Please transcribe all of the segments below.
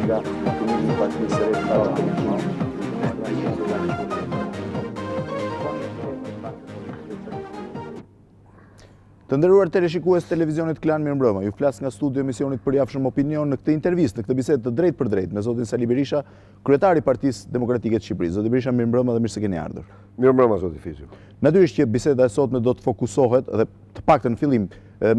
nga Komunizmi i Partisë së Re të Të nderuar teleshikues televizionit Klan, mirëmbrëma. Ju flas nga studio emisionit Përjafshëm Opinion në këtë intervistë, në këtë bisedë të drejtë për drejtë me zotin Sali Berisha, kryetari i Partisë Demokratike të Shqipërisë. Zoti Berisha, mirëmbrëma dhe mirë se keni ardhur. Mirëmbrëma, zoti Fevziu. Natyrisht që biseda e sotme do të fokusohet dhe të paktën në fillim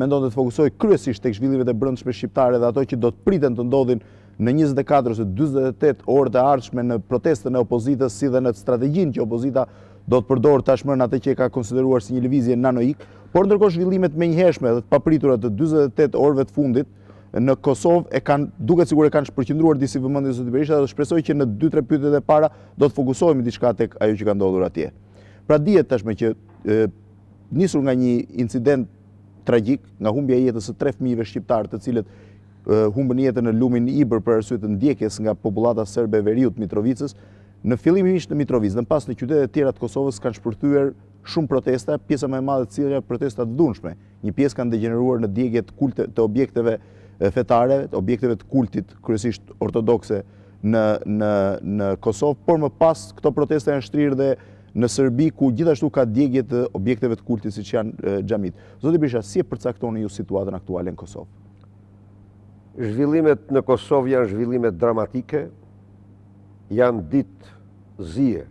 mendon të fokusohej kryesisht tek zhvillimet e brendshme shqiptare dhe ato që do të priten të ndodhin në 24 ose 48 orët e ardhshme në protestën e opozitës, si dhe në strategjinë që opozita do të përdorë tashmë në atë që e ka konsideruar si një lëvizje nanoik, por ndërkohë zhvillimet menjëhershme dhe të papritura të 48 orëve të fundit në Kosovë duket sikur e kanë shpërqendruar disi vëmendje zoti Berisha dhe shpresoj që në 2-3 pyetjet e para do të fokusohemi diçka tek ajo që ka ndodhur atje. Pra dihet tashmë që nisur nga një incident tragjik, nga humbja e jetës së 3 fëmijëve shqiptar, të cilët humbën jetën në lumin Ibër për arsye të ndjekjes nga popullata serbe e veriut Mitrovicës, në fillimisht në Mitrovicë dhe pas në qytetet e tjera të Kosovës kanë shpërthyer shumë protesta, pjesa më e madhe të cilëve protesta të dhunshme. Një pjesë kanë degeneruar në djegje të objekteve fetare, të objekteve të kultit, kryesisht ortodokse në Kosovë, por më pas këto protesta janë shtrirë dhe në Serbi, ku gjithashtu ka djegje të objekteve të kultit siç janë xhamit. Zoti Berisha, si e përcaktoni ju situatën aktuale në Kosovë? Zhvillimet në Kosovë janë zhvillime dramatike, janë ditë zije,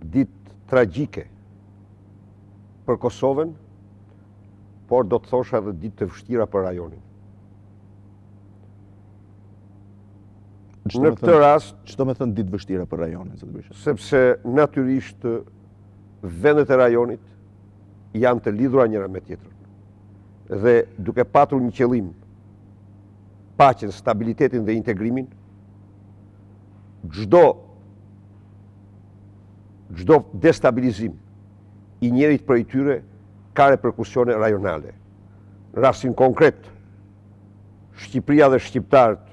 ditë tragjike për Kosovën, por do të thosha edhe ditë të vështira për rajonin. Në këtë rast, ç'do të thënë ditë vështira për rajonin, zoti Berisha? Sepse natyrisht vendet e rajonit janë të lidhura njëra me tjetrën. Dhe duke patur një qëllim, paqen, stabilitetin dhe integrimin, çdo destabilizim i njërit prej tyre ka reperkusione rajonale. Në rastin konkret, Shqipëria dhe shqiptarët,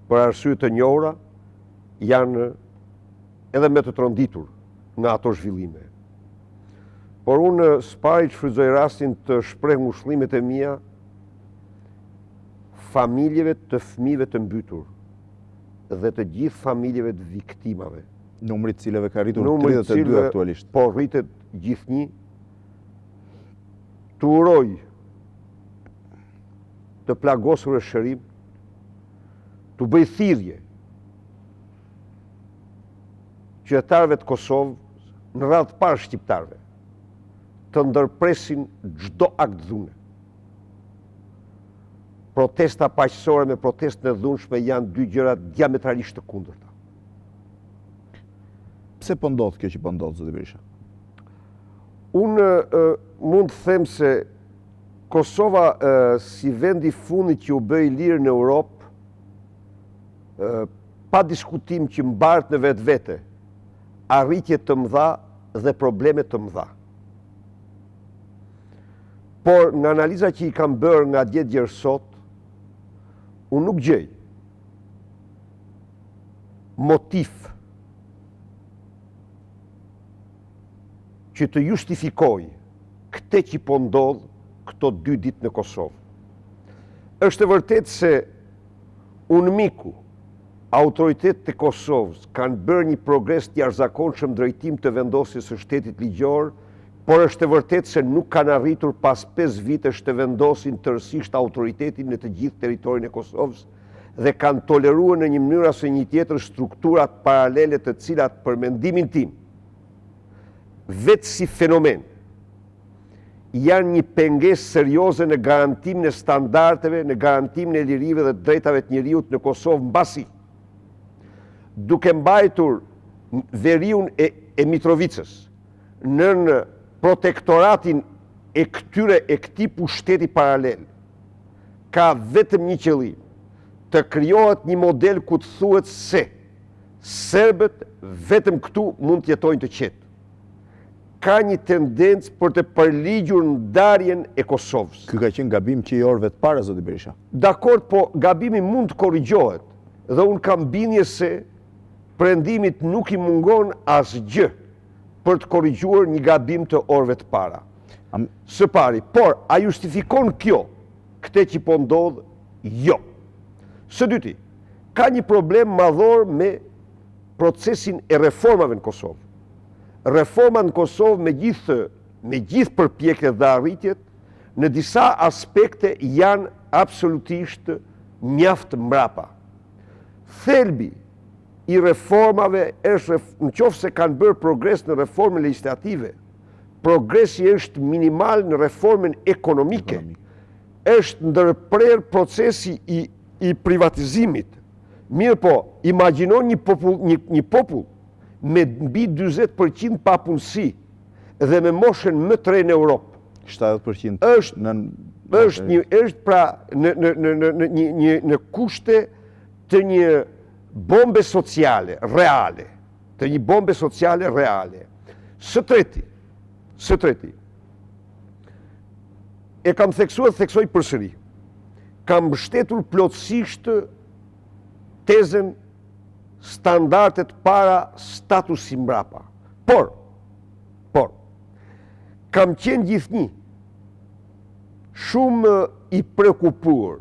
për arsye të njohura, janë edhe me të tronditur nga ato zhvillime. Por unë s'pari që shfrytëzoj rastin të shpreh ngushëllimet e mia familjeve të fëmijëve të mbytur dhe të gjithë familjeve të viktimave. Numri të cilëve ka rritur 32 aktualisht. Po rritet gjithnjë. Të uroj të plagosur e shërim, të bëj thirrje qytetarëve të Kosovës, në radhë të parë shqiptarëve, të ndërpresin çdo akt dhune. Protesta paqësore me protestën e dhunshme janë dy gjëra diametralisht të kundërta. Pse po ndodh kjo që po ndodh, zoti Berisha? Unë mund të them se Kosova, si vendi fundit që u bë i lirë në Europë, pa diskutim që mbart në vetvete arritje të mëdha dhe probleme të mëdha. Por nga analiza që i kam bërë nga dje djerë sot, unë nuk gjej motiv që të justifikoj këte që po ndodh këto 2 ditë në Kosovë. Është e vërtet se unë miku, autoritetet të Kosovës kanë bërë një progres të jashtëzakonshëm drejtim të vendosjes së shtetit ligjor, por është e vërtet se nuk kanë arritur pas 5 vitesh të vendosin tërësisht autoritetin në të gjithë territorin e Kosovës dhe kanë toleruar në një mënyrë ose një tjetër strukturat paralele të cilat për mendimin tim, vetë si fenomen, janë një pengesë serioze në garantimin e standardeve, në garantimin e lirive dhe drejtave të njeriut në Kosovë, mbasi duke mbajtur veriun e Mitrovicës në protektoratin e këtij pushteti paralel, ka vetëm një qëllim, të krijohet një model ku të thuhet se serbët vetëm këtu mund të jetojnë të qetë. Ka një tendencë për të përligjur ndarjen e Kosovës. Ky ka qenë gabim që i orëve të para, zoti Berisha. Dakord, po gabimi mund të korrigjohet dhe unë kam bindje se Perëndimit nuk i mungon asgjë për të korrigjuar një gabim të orëve të para. Së pari, por a justifikon kjo këtë që po ndodh? Jo. Së dyti, ka një problem madhor me procesin e reformave në Kosovë. Reforma në Kosovë me gjithë përpjekjet dhe arritjet, në disa aspekte janë absolutisht mjaft mbrapa. Thelbi i reformave është, në qoftë se kanë bërë progres në reformën legislative, progresi është minimal në reformën ekonomike, është ndërprer procesi i privatizimit. Mirë po, imagjinon një popull me mbi 40% papunësi dhe me moshën më të re në Europë. 70% është pra në kushte të një bombe sociale reale, Së treti, e kam theksuar, theksoj përsëri, kam mbështetur plotësisht tezën standardet para statusi mbrapa. Por, kam qenë gjithnjë shumë i prekupuar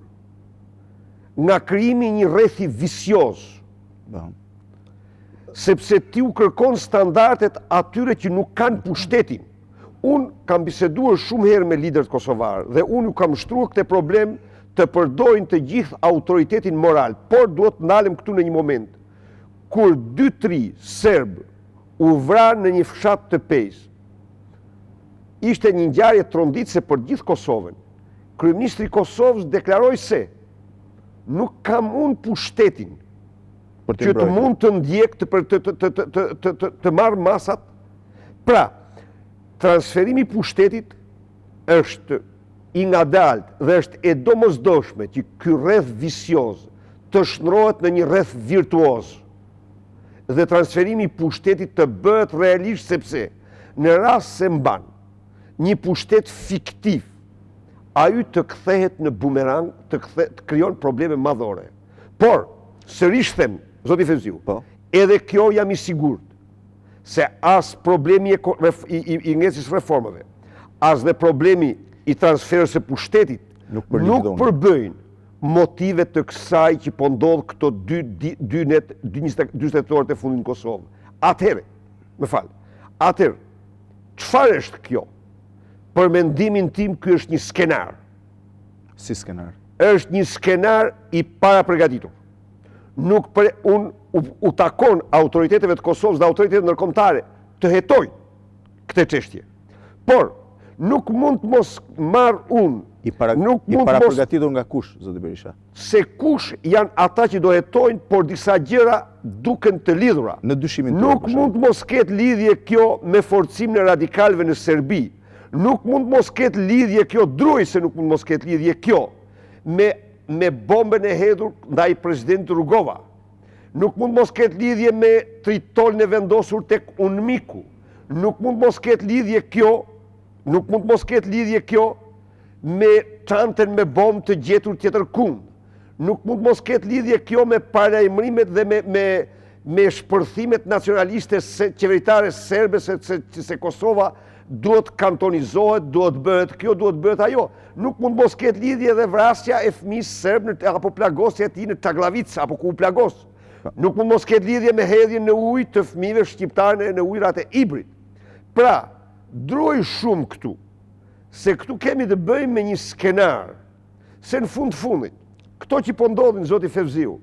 nga krijimi një rrethi vicioz, sepse ti u kërkon standardet atyre që nuk kanë pushtetin. Unë kam biseduar shumë herë me liderët kosovarë dhe unë ju kam shtruar këtë problem të përdojnë të gjithë autoritetin moral, por duhet ndalem këtu në një moment, kur 2-3 serbë u vranë në një fshat të Pejs, ishte një ngjarje tronditëse për gjithë Kosovën. Kryeministri i Kosovës deklaroi se nuk kam unë pushtetin që të mund të ndjek të marrë masat. Pra, transferimi i pushtetit është i ngadalt dhe është e domosdoshme që ky rreth vicioz të shndrohet në një rreth virtuoz dhe transferimi i pushtetit të bëhet realisht, sepse në rast se mban një pushtet fiktiv, ai të kthehet në bumerang, të krijon probleme madhore. Por, sërish them, zoti Fevziu, edhe kjo jam i sigurt se as problemi i ngecjes reformave, as dhe problemi i transferës së pushtetit nuk përbëjnë motive të kësaj që po ndodh këto 40 orët e fundit në Kosovë. Atëherë, çfarë është kjo? Për mendimin tim, ky është një skenar. Si skenar? Është një skenar i paraprgatitur. Unë u takon autoriteteve të Kosovës dhe autoritetet ndërkombëtare të hetojnë këtë çështje. Por, nuk mund të mos marr unë. I paraprgatitur nga kush, zoti Berisha? Se kush janë ata që do hetojnë, por disa gjëra duken të lidhura. Në dyshimin tuaj. Nuk mund të mos ketë lidhje kjo me forcimin e radikalëve në Serbi. Nuk mund të mos ketë lidhje kjo, druj se nuk mund të mos ketë lidhje kjo me bombën e hedhur ndaj presidentit Rugova. Nuk mund të mos ketë lidhje me tritolin e vendosur tek Unmiku. Nuk mund të mos ketë lidhje kjo me çantën me bombë të gjetur tjetër kund. Nuk mund të mos ketë lidhje kjo me parajmërimet dhe me shpërthimet nacionaliste qeveritare serbe se Kosova duhet kantonizohet, duhet bëhet kjo, duhet bëhet ajo. Nuk mund mos ketë lidhje dhe vrasja e fëmijës serb apo plagosja e tij në Taglavic apo ku u plagos. Nuk mund mos ketë lidhje me hedhjen në ujë të fëmijëve shqiptarë në ujërat e Ibrit. Pra, druj shumë këtu, se këtu kemi të bëjmë me një skenar, se në fundit, këto që po ndodhin, zoti Fevziu,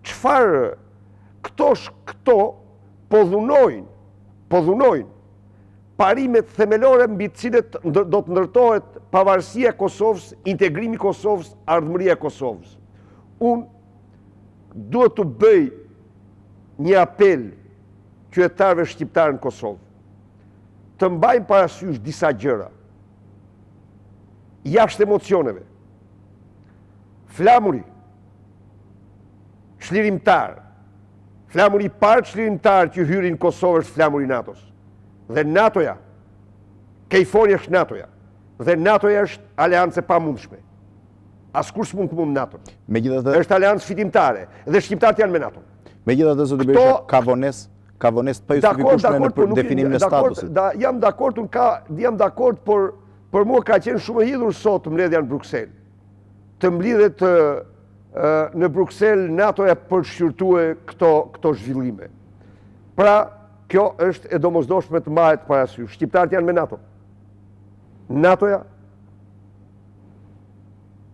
çfarë këto po dhunojnë parimet themelore mbi të cilët do të ndërtohet pavarësia e Kosovës, integrimi i Kosovës, ardhmëria e Kosovës. Unë duhet të bëj një apel qytetarëve shqiptarë në Kosovë, të mbajnë parasysh disa gjëra, jashtë emocioneve. Flamuri çlirimtar, flamuri i parë çlirimtar që hyri në Kosovë është flamuri i NATO-s. Dhe NATO-ja, Kejfoni është NATO-ja, dhe NATO-ja është aleancë e pamundshme. Askush s'mund të mund NATO. Është aleancë fitimtare, dhe shqiptarët janë me NATO. Megjithatë, zoti Berisha, ka vonesë pa justifikueshme në definimin e statusit. Jam dakord, por për mua ka qenë shumë e hidhur sot mbledhja në Bruksel. Të mblidhet në Bruxelles NATO-ja përshqyrtue këto zhvillime. Pra, kjo është e domosdoshme të mahet parasysh. Shqiptarët janë me NATO.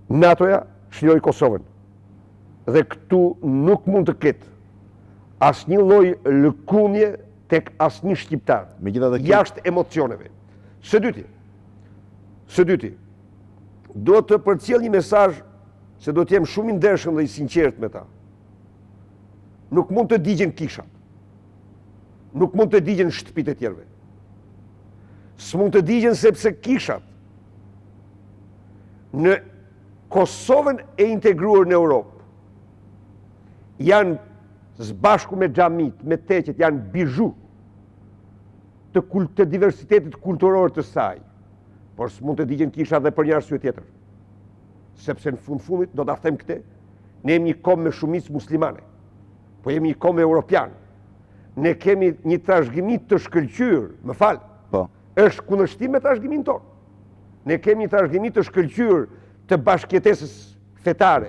NATO-ja shloj Kosovën. Dhe këtu nuk mund të ketë asnjë lloj lëkundje tek asnjë shqiptar, jashtë emocioneve. Së dyti, do të përcjell një mesazh se do të jem shumë i ndershëm dhe i sinqert me ta. Nuk mund të digjen kishat. Nuk mund të digjen shtëpitë e tjerëve. S'mund të digjen sepse kishat në Kosovën e integruar në Europë janë zbashku me xhamit, me teqet, janë bizhu të diversitetit kulturor të saj. Por s'mund të digjen kisha dhe për një arsye tjetër. Sepse në fundit do ta them këtë, ne jemi një kombë me shumicë muslimane, po jemi një kombë europian. Ne kemi një trashëgimi të shkëlqyer, më fal. Po. Është kundërshtim me trashëgimin tonë. Ne kemi një trashëgimi të shkëlqyer të bashkëjetesës fetare,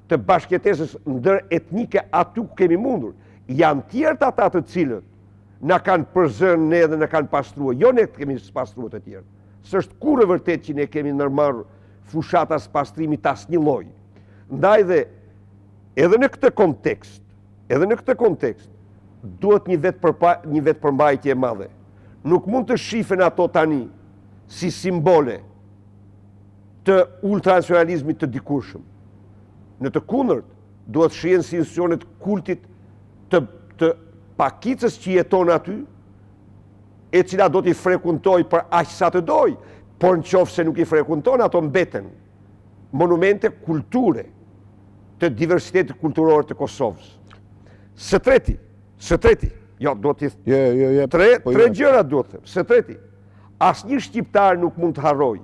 të bashkëjetesës ndër etnike aty ku kemi mundur. Janë tjerët ata të cilët na kanë përzënë ne dhe na kanë pastruar. Jo ne kemi pastruar të tjerë. S'është kurrë e vërtet që ne kemi ndërmarrë fushatas pastrimit asnjë lloji. Ndaj dhe edhe në këtë kontekst, duhet një vetë përmbajtje e madhe. Nuk mund të shifen ato tani si simbole të ultranacionalizmit të dikurshëm. Në të kundërt, duhet shihen si institucionet kultit të pakicës që jeton aty, e cila do t'i frekuntoj për aq sa të doj, por nëse nuk i frekuton, ato mbeten monumente kulture të diversitetit kulturor të Kosovës. Së treti, tre gjëra duhet të them. Së treti, asnjë shqiptar nuk mund të harrojë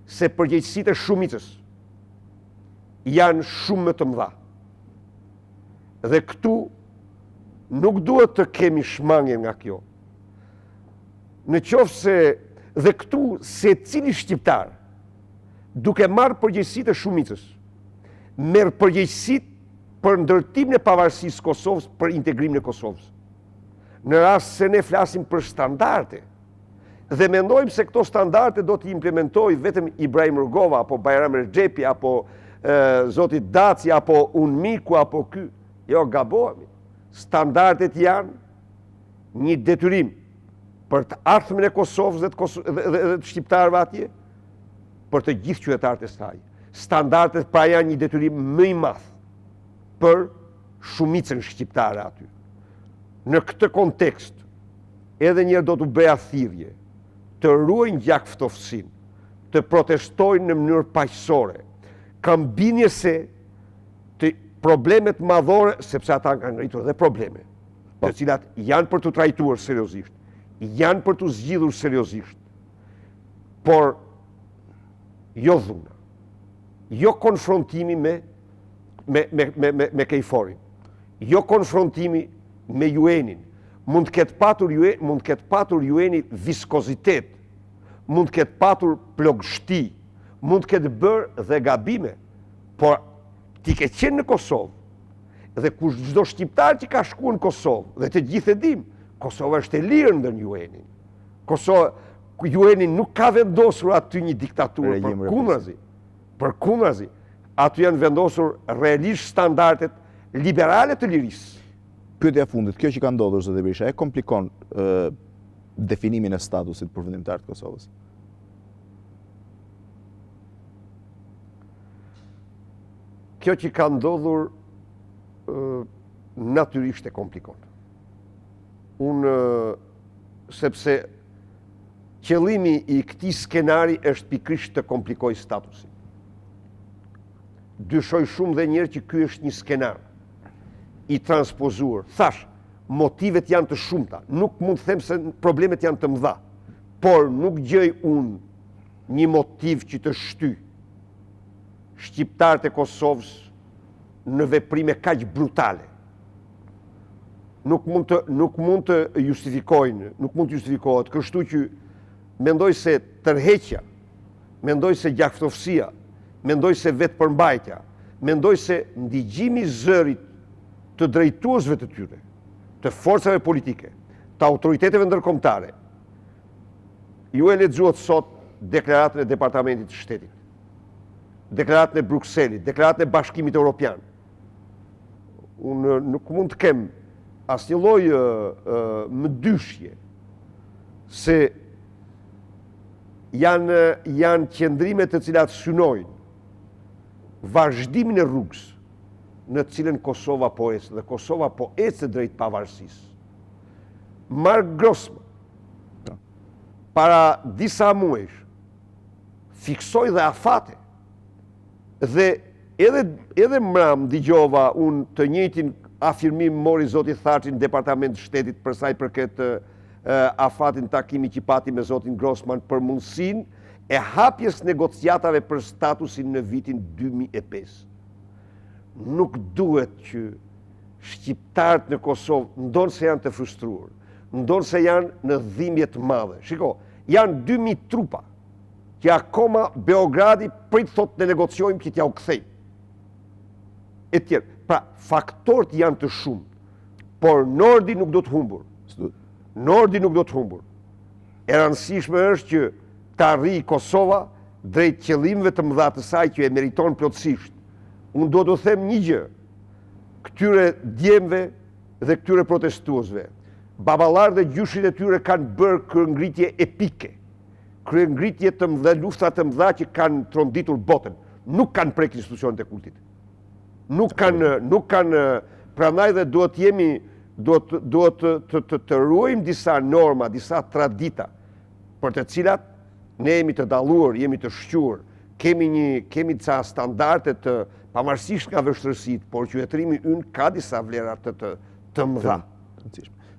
se përgjegjësitë e shumicës janë shumë më të mëdha. Dhe këtu nuk duhet të kemi shmangje nga kjo. Në qoftë se dhe këtu secili shqiptar, duke marrë përgjegjësitë e shumicës, merr përgjegjësitë për ndërtimin e pavarësisë së Kosovës, për integrimin e Kosovës. Në rast se ne flasim për standarde dhe mendojmë se këto standarde do t'i implementojë vetëm Ibrahim Rugova apo Bajram Rexhepi apo zoti Daci apo Unmiku apo ky, jo, gabohemi. Standardet janë një detyrim për të ardhmen e Kosovës dhe të shqiptarëve atje, për të gjithë qytetarët e saj. Standardet pra janë një detyrim më i madh për shumicën shqiptare aty. Në këtë kontekst, edhe njerë do të bëja thirrje, të ruajnë gjak ftofsinë, të protestojnë në mënyrë paqësore. Kam bindje se të problemet madhore, sepse ata kanë ngritur dhe probleme, të cilat janë për të trajtuar seriozisht, janë për të zgjidhur seriozisht, por jo dhuna, jo konfrontimi me Kejforin, jo konfrontimi me UN-in. Mund të ketë patur UN-i viskozitet, mund të ketë patur plogështi, mund të ketë bërë dhe gabime, por ti ke qenë në Kosovë dhe çdo shqiptar që ka shkuar në Kosovë dhe të gjithë e dim, Kosova është e lirë ndër UN-in. UN-i nuk ka vendosur aty një diktaturë, përkundrazi. Aty janë vendosur realisht standardet liberale të lirisë. Pyetja e fundit, kjo që ka ndodhur Sali Berisha, e komplikon definimin e statusit përfundimtar të Kosovës? Kjo që ka ndodhur natyrisht e komplikon. Sepse qëllimi i këtij skenari është pikërisht të komplikojë statusin. Dyshoj shumë dhe njerë që ky është një skenar i transpozuar. Thash, motivet janë të shumta. Nuk mund të them se problemet janë të mëdha, por nuk gjej unë një motiv që të shty shqiptarët e Kosovës në veprime kaq brutale. Nuk mund të justifikohet, kështu që mendoj se tërheqja, mendoj se gjakftofsia, mendoj se vetë përmbajtja, mendoj se ndigjimi i zërit të drejtuesve të tyre, të forcave politike, të autoriteteve ndërkombëtare. Ju e lexuat sot deklaratën e Departamentit të Shtetit, deklaratën e Brukselit, deklaratën e Bashkimit Evropian. Unë nuk mund të kem asnjë lloj mëdyshje se janë qëndrime të cilat synojnë vazhdimin e rrugës në të cilën Kosova po ecë, dhe Kosova po ecë drejt pavarësisë. Mark Grossman, para disa muajsh, fiksoi dhe afate, dhe edhe mram dëgjova unë të njëjtin afirmim mori zoti Thaçi në Departament të Shtetit për sa i përket afatin takimi që pati me zotin Grossman për mundësinë e hapjes negociatave për statusin në vitin 2005. Nuk duhet që shqiptarët në Kosovë ndonë se janë të frustruar, ndonë se janë në dhimbje të madhe. Shiko, janë 2000 trupa që akoma Beogradi prit thot në negociojmë që t'ja u kthejmë. E tjerë, pra faktorët janë të shumë, por Nordi nuk do të humbur. Nordi nuk do të humbur. E rëndësishme është që të arrijë Kosova drejt qëllimeve të mëdha të saj që e meriton plotësisht. Unë do të them një gjë, këtyre djemve dhe këtyre protestuesve. Baballarët dhe gjyshit e tyre kanë bërë kryengritje epike, kryengritje të mëdha, lufta të mëdha që kanë tronditur botën. Nuk kanë prek institucionet e kultit. Nuk kanë, prandaj dhe duhet të ruajmë disa norma, disa tradita, për të cilat ne jemi të dalluar, jemi të shquar, kemi ca standarde të pavarësisht nga vështirësitë, por qytetërimi ynë ka disa vlera të mëdha.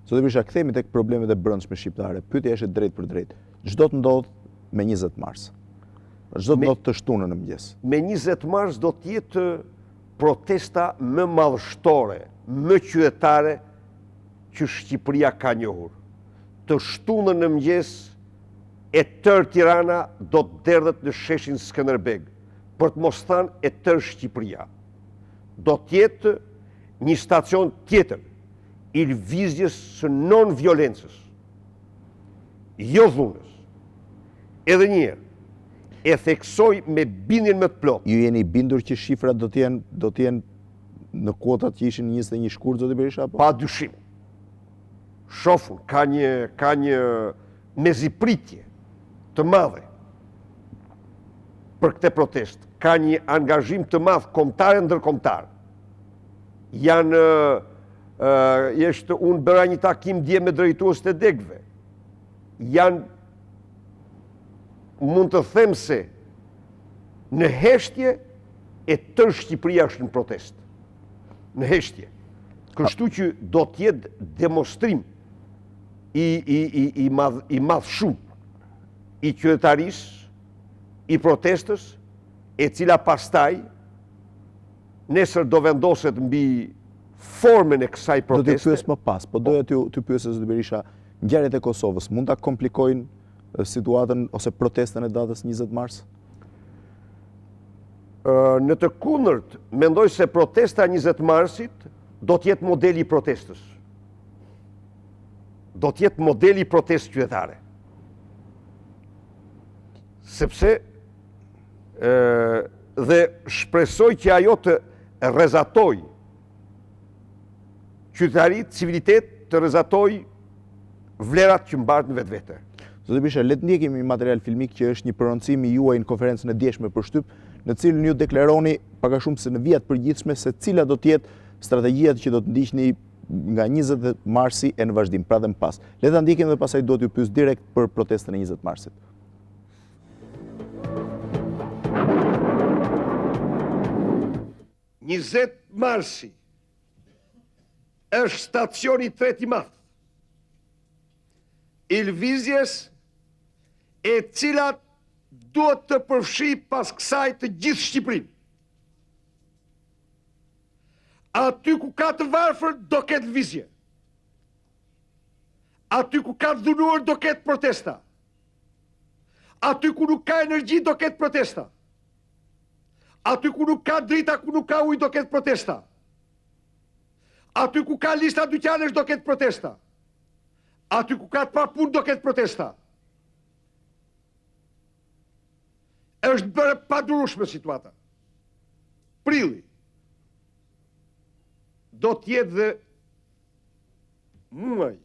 Zotë Berisha, kthehemi tek problemet e brendshme shqiptare. Pyetja është drejt për drejt. Çdo të ndodh me 20 mars. Çdo të ndodh të shtunën në mëngjes. Me 20 mars do të jetë protesta më madhështore, më qytetare që Shqipëria ka njohur. Të shtunën në mëngjes e tërë Tirana do të derdhet në sheshin Skënderbeg, për të mos thënë e tërë Shqipëria. Do të jetë një stacion tjetër i lëvizjes së non-violencës, jo dhunës. Edhe një herë, e theksoj me bindjen më të plotë. Ju jeni bindur që shifrat do të jenë në kuotat që ishin 21 shkurt, zotë Berisha? Pa dyshim. Shofun, ka një mezipritje të madhe për këtë protest. Ka një angazhim të madh kombëtar e ndërkombëtar. Unë bëra një takim dje me drejtuesit e degëve. Mund të them se në heshtje e tërë Shqipëria është në protest. Në heshtje. Kështu që do të jetë demonstrim i madh shumë i qytetarisë, i protestës, e cila pastaj nesër do vendoset mbi formën e kësaj proteste. Do të pyes më pas, po doja t'ju pyesë zotë Berisha, ngjarjet e Kosovës mund ta komplikojnë situatën ose protestën e datës 20 mars? Në të kundërt, mendoj se protesta 20 marsit do të jetë modeli i protestës. Do të jetë modeli i protestë qytetare. Sepse dhe shpresoj që ajo të rrezatoj qytetarit, civilitet, të rrezatoj vlerat që mbartë në vetvete. Zotë Berisha, le të ndjekim një material filmik që është një përroncim i juaj në konferencën e djeshme për shtyp, në cilën ju deklaroni pak a shumë se në vijat përgjithshme se cila do të jetë strategjia që do të ndiqni nga 20 marsi e në vazhdim, pra dhe më pas. Le ta ndjekim dhe pastaj do t'ju pyes direkt për protestën e 20 marsit. Marsi është stacioni treti madh i lëvizjes e cilat duhet të përfshi pas kësaj të gjithë Shqipërinë. Aty ku ka të varfër do ketë lëvizje. Aty ku ka të dhunuar do ketë protesta. Aty ku nuk ka energji do ketë protesta. Aty ku nuk ka drita, ku nuk ka ujë, do ketë protesta. Aty ku ka lista dyqanesh, do ketë protesta. Aty ku ka të papunë, do ketë protesta. Është bërë padurueshme situata. Prilli do t'jetë dhe muaj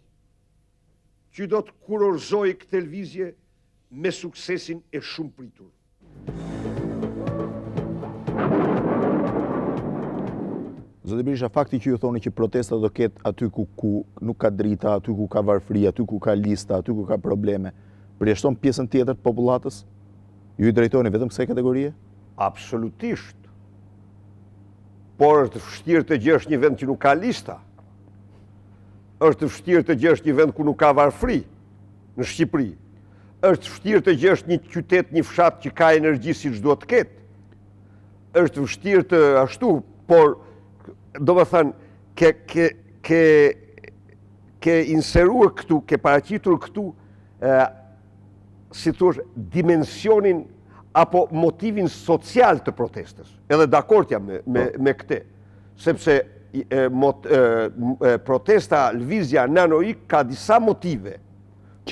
që do të kurorëzoj këtë lëvizje me suksesin e shumë pritur. Zoti Berisha, fakti që ju thoni që protesta do ketë aty ku nuk ka drita, aty ku ka varfëri, aty ku ka lista, aty ku ka probleme, përjashton pjesën tjetër të popullatës? Ju i drejtoni vetëm kësaj kategorie? Absolutisht. Por është vështirë të gjesh një vend që nuk ka lista. Është vështirë të gjesh një vend ku nuk ka varfëri në Shqipëri. Është vështirë të gjesh një qytet, një fshat që ka energji siç duhet të ketë. Është vështirë të ashtu, por domethënë ke inseruar këtu, ke paraqitur këtu si thuash, dimensionin apo motivin social të protestës. Edhe dakord jam me këtë. Sepse protesta, lëvizja nanoik ka disa motive.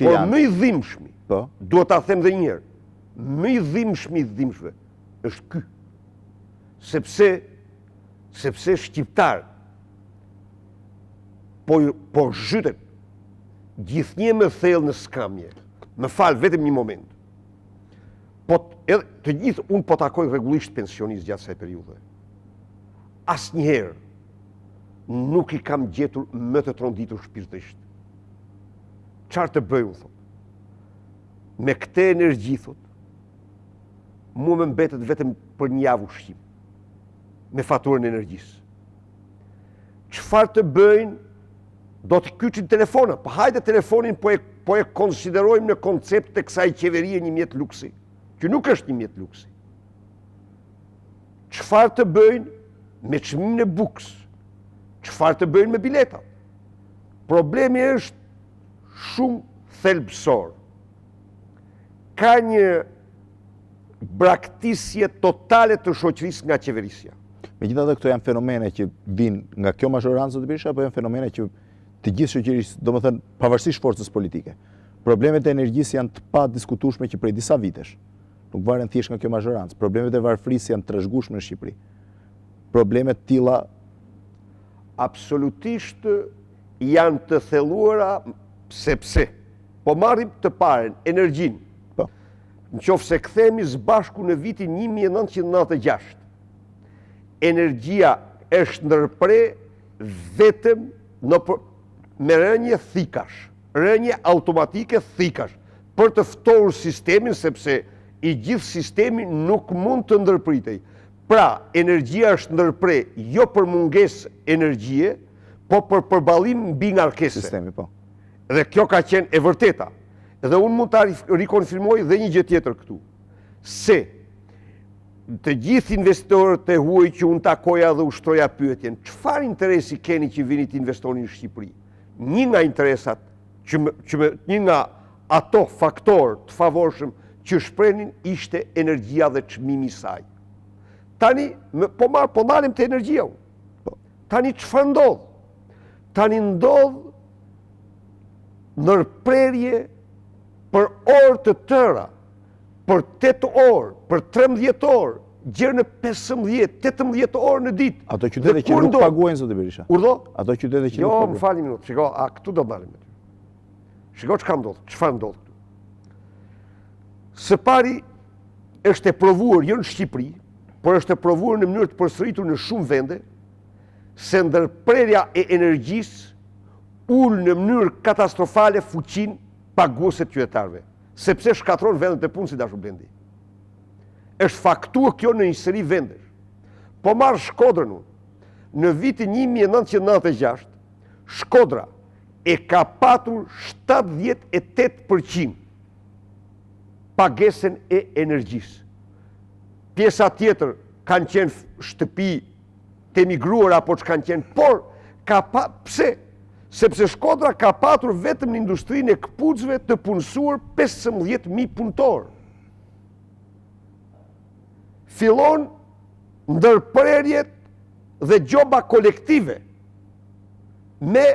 Por më i dhimbshmi, duhet ta them edhe një herë, më i dhimbshmi është ky. Sepse shqiptar po zhytet gjithnjë më thellë në skamje. Më fal vetëm një moment. Të gjithë unë po takoj rregullisht pensionistë gjatë kësaj periudhe. Asnjëherë nuk i kam gjetur më të tronditur shpirtërisht. Çfarë të bëj, unë thot? Me këtë energji, thot, mua më mbetet vetëm për një javë ushqim me faturën e energjisë. Çfarë të bëjnë? Do të kyçin telefona, po hajde telefonin po e konsiderojmë në koncept të kësaj qeverie një mjet luksi, që nuk është një mjet luksi. Çfarë të bëjnë me çmimin e bukës? Çfarë të bëjnë me biletat? Problemi është shumë thelbësor. Ka një braktisje totale të shoqërisë nga qeverisja. Megjithatë, këto janë fenomene që vinë nga kjo mazhorancë, Zoti Berisha, apo janë fenomene që të gjithë shoqërisë, domethënë pavarësisht forcës politike. Problemet e energjisë janë të padiskutueshme që prej disa vitesh. Nuk varen thjesht nga kjo mazhorancë. Problemet e varfërisë janë të trashëgueshme në Shqipëri. Problemet tilla absolutisht janë të thelluara sepse po marrim të parën, energjinë. Nëse kthehemi së bashku në vitin 1996, energjia është ndërprer vetëm me rënje thikash, rënje automatike thikash, për të ftohur sistemin, sepse i gjithë sistemi nuk mund të ndërpritej. Pra, energjia është ndërprer jo për mungesë energjie, po për përballim mbi ngarkesë. Sistemi, po. Dhe kjo ka qenë e vërteta. Dhe unë mund ta rikonfirmoj dhe një gjë tjetër këtu. Se të gjithë investitorët e huaj që unë takoja dhe ushtroja pyetjen, çfarë interesi keni që vini të investoni në Shqipëri? Një nga interesat, një nga ato faktorë të favorshëm që shprenin ishte energjia dhe çmimi i saj. Tani, po ndalim te energjia. Tani çfarë ndodh? Tani ndodh ndërprerje për orë të tëra, për 8 orë, për 13 orë, gjerë në 15-18 orë në ditë. Ato qytete që nuk paguajnë, Zoti Berisha. Urdhë? Ato qytete që nuk paguajnë. Jo, paguajnë. më fali minutë, shiko, këtu do ndalim. Shiko çfarë ndodh këtu. Së pari është e provuar jo në Shqipëri, por është e provuar në mënyrë të përsëritur në shumë vende, se ndërprerja e energjisë ul në mënyrë katastrofale fuqinë paguese të qytetarëve, sepse shkatron vendet e punës, si dashur Blendi. Është faktuar kjo në një seri vendesh. Po marr Shkodrën unë. Në vitin 1996, Shkodra e ka patur 78% pagesën e energjisë. Pjesa tjetër kanë qenë shtëpi të emigruar apo që kanë qenë, por pse? Sepse Shkodra ka patur vetëm në industrinë e këpucëve të punësuar 15.000 punëtorë. Fillon ndërprerjet dhe gjoba kolektive me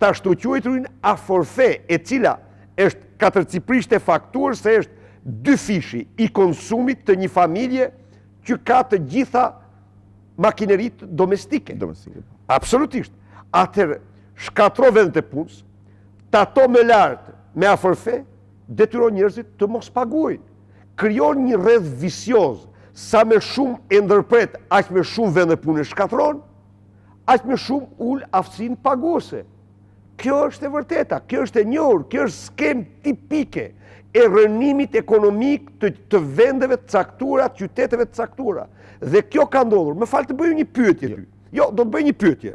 ta shtuquajturin a forfe, e cila është katërciprisht e fakturë se është 2 fishi i konsumit të një familje që ka të gjitha makinerit domestike. Absolutisht. Atër shkatro vend të punës, tato me lartë me a forfe, detyron njerëzit të mos paguajnë. Krijon një rreth vicioz, sa me shumë e ndërpret, aq me shumë vende pune shkatron, aq me shumë ul aftësinë paguese. Kjo është e vërteta, kjo është e njohur, kjo është skem tipike e rënimit ekonomik të vendeve të caktura, të qyteteve të caktura. Dhe kjo ka ndodhur. Më fal të bëj një pyetje ty. Jo, do të bëj një pyetje.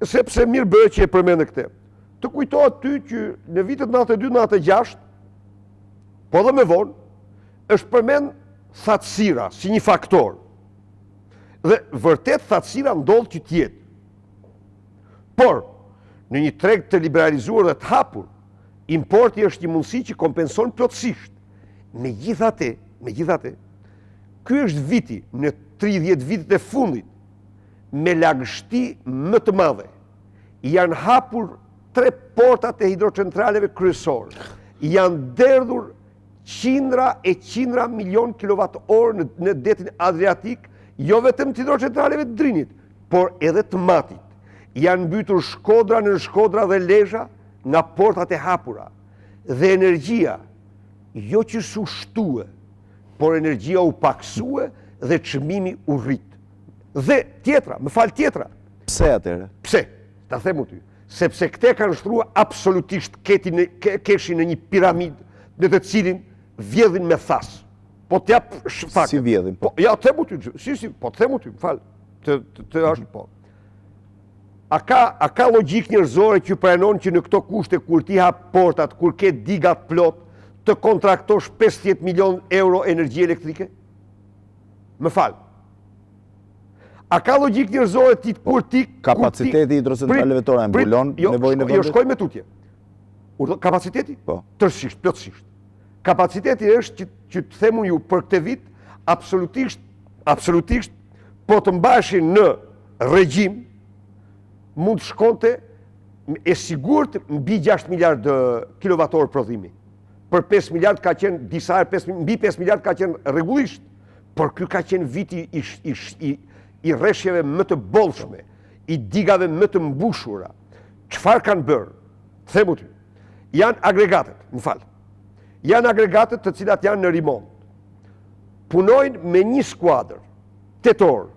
Sepse mirë bëhet që e përmendë këtë. Të kujtohet ty që në vitet 92-96, po dhe me vonë, është përmend thatësira si një faktor. Dhe vërtet thatësira ndodh që tjetë. Por, në një treg të liberalizuar dhe të hapur, importi është një mundësi që kompenson plotësisht. Megjithatë, ky është viti në 30 vitet e fundit me lagështi më të madhe. Janë hapur 3 portat e hidrocentraleve kryesore. Janë derdhur qindra e qindra milion kilowatt-orë në detin Adriatik, jo vetëm të hidrocentraleve të Drinit, por edhe të Matit. Janë mbytur shkodra në shkodra dhe lezha nga portat e hapura. Dhe energjia, jo që su shtue, por energjia u paksue dhe çmimi u rrit. Dhe tjetra, më fal tjetra. Pse atëre? Pse? Ta them u ty. Sepse këte kanë shtruar absolutisht keshin në një piramid në të cilin vjedhin me thas. Po t'jap shfaq. Si vjedhin? Po, ja, them u ty. Si, po them u ty, më fal. Të është po. A ka logjik njerëzore që pranon që në këto kushte kur ti hap portat, kur ke digat plot, të kontraktosh 50 milion euro energji elektrike? Më fal. A ka logjik njerëzore ti kur ti... Kapaciteti hidrocentraleve tona e mbulon nevojën e vendit? Jo, shkoj me tutje. Kapaciteti? Po. Tërësisht, plotësisht. Kapaciteti është që të themu ju për këtë vit, absolutisht, po të mbashin në regjim, mund të shkonte e sigurt mbi 6 miliard kilovator prodhimi. Për 5 miliard ka qenë disa mbi 5 miliard ka qenë rregullisht, por ky ka qenë viti i rreshjeve më të bollshme, i digave më të mbushura. Çfarë kanë bërë? Themu ty. Janë agregatet, më fal. Janë agregatet të cilat janë në rimont. Punojnë me një skuadër tetor.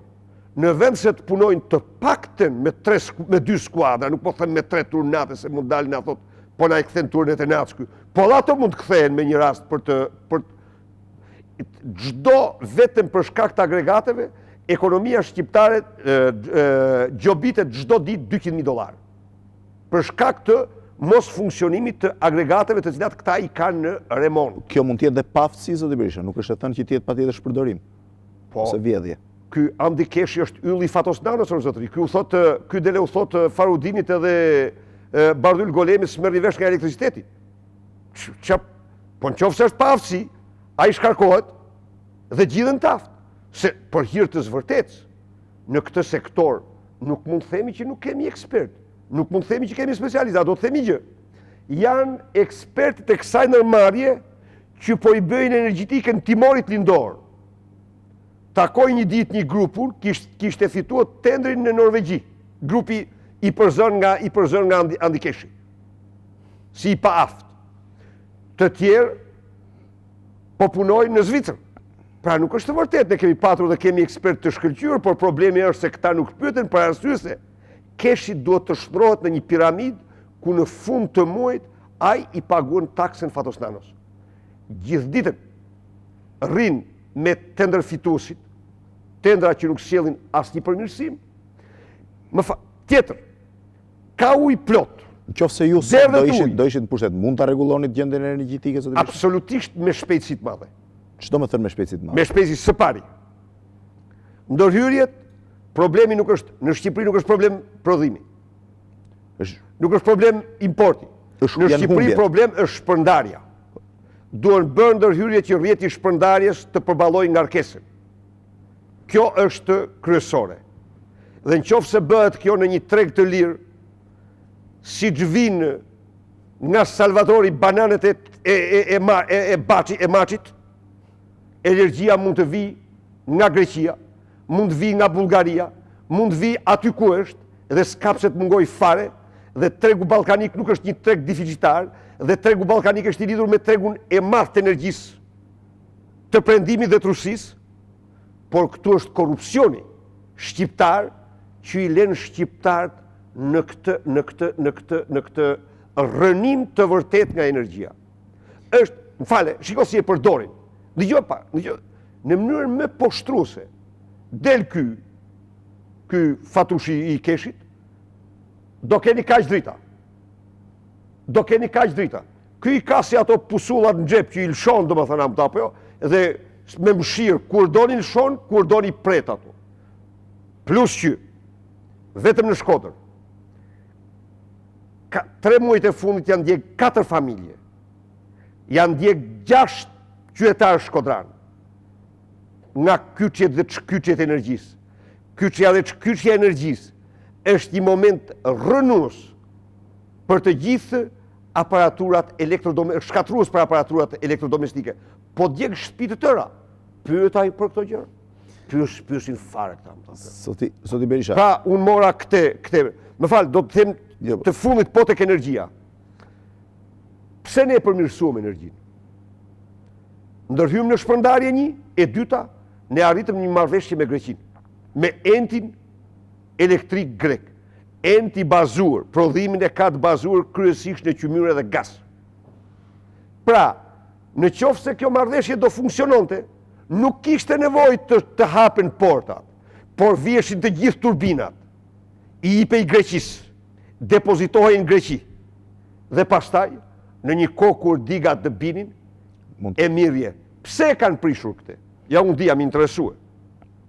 Në vend se të punojnë të paktën me 2 skuadra, nuk po them me 3 turnate, se mund dalin ato, po na i kthen turnet e natës këtu. Po ato mund të kthehen me një rast për çdo vetëm për shkak të agregateve, ekonomia shqiptare gjobitet çdo ditë $200.000. Për shkak të mos funksionimit të agregateve të cilat këta i kanë në remont. Kjo mund t'jetë dhe paftësi, zoti Berisha, nuk është e thënë që t'jetë patjetër shpërdorim. Po. Ose vjedhje. Ky Andi Keshi është ylli Fatosnanës, o zotëri. Ky dele u thot Farudinit edhe Bardhyl Golemis merrni vesh nga elektriciteti. Po nëse është paftësi, ai shkarkohet dhe gjithën taft. Se për hir të zvërtetës, në këtë sektor nuk mund të themi që nuk kemi ekspert, nuk mund të themi që kemi specialista, do të themi gjë. Janë ekspertë të kësaj ndërmarrje që po i bëjnë energjetikën timorit lindor. Takoj një ditë një grupur, kishte fituar tendrin në Norvegji, grupi i përzën nga Andi Keshi, si i paaft. Të tjerë po punojnë në Zvicër. Pra nuk është të vërtet, ne kemi patur dhe kemi ekspert të shkëlqyer, por problemi është se këta nuk pyeten për arsye se Keshi duhet të shtrohet në një piramid ku në fund të muajit ai i paguan taksën Fatosnanos. Gjithë ditën rrin me tender fituesit, tendra që nuk sjellin asnjë përmirësim. Tjetër, ka ujë plot. Nëse ju do ishin pushtet, mund ta rregullonit gjendjen energjetike zoti Berisha? Absolutisht me shpejtësi të madhe. Çdo më thënë me shpejtësi të madhe? Me shpejtësi së pari. Ndërhyrjet, problemi nuk është, në Shqipëri nuk është problem prodhimi. Nuk është problem importi. Në Shqipëri problem është shpërndarja. Duhen bërë ndërhyrje që rrjeti i shpërndarjes të përballojë ngarkesën. Kjo është kryesore. Dhe në qoftë se bëhet kjo në një treg të lirë, si që vinë nga Salvatori bananet e Machit, energjia mund të vi nga Greqia, mund të vi nga Bullgaria, mund të vi aty ku është, dhe s'kapse të mungoj fare, dhe tregu ballkanik nuk është një treg deficitar, dhe tregu ballkanik është i lidhur me tregun e madh të energjisë, të prendimit dhe të Rusisë, por këtu është korrupsioni shqiptar që i lën shqiptarët në këtë rënim të vërtet nga energjia. Më fale, shiko si e përdorin. Dëgjoj pa, në mënyrën më poshtruese, del ky fatushi i keshit, do keni kaq drita. Do keni kaq drita. Ky i ka si ato pusullat në xhep që i lshon, domethënë apo apo jo, dhe me mëshirë, kur doni lshon, kur doni pret ato. Plus që vetëm në Shkodër 3 muajt e fundit janë ndjek 4 familje. Janë ndjek 6 qytetarë shkodran nga kyçjet dhe çkyçjet e energjisë. Kyçja dhe çkyçja e energjisë është një moment rënues për të gjithë aparaturat elektrodomestike, shkatrues për aparaturat elektrodomestike. Po djeg shtëpi të tëra. Pyetaj për këto gjëra. Pyesin fare këta. Sali Berisha. Pra, unë mora këte. Më fal, do të them të fundit po tek energjia. Pse ne e përmirësuam energjinë? Ndërhyjmë në shpërndarje 1, e dyta, ne arritëm një marrëveshje me Greqinë, me entin elektrik grek. Enti bazuar, prodhimin e ka të bazuar kryesisht në qymyre dhe gaz. Pra, në qoftë se kjo marrëveshje do funksiononte, nuk kishte nevojë të hapen portat, por vjeshin të gjithë turbinat, i jepej Greqisë, depozitohej në Greqi, dhe pastaj, në një kohë kur digat të binin, e mirje. Pse kanë prishur këte? Ja unë di, jam interesue.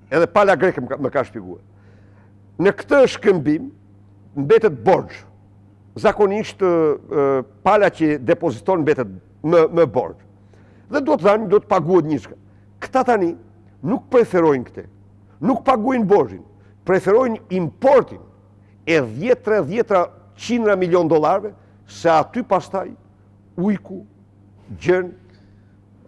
Edhe pala greke më ka shpjeguar. Në këtë shkëmbim, mbetet borxh. Zakonisht pala që depoziton mbetet më borxh. Dhe do të paguhet njëshka. Këta tani nuk preferojnë këte. Nuk paguajnë borxhin. Preferojnë importin e 10 qindra milion dollarëve, se aty pastaj ujku, gjën,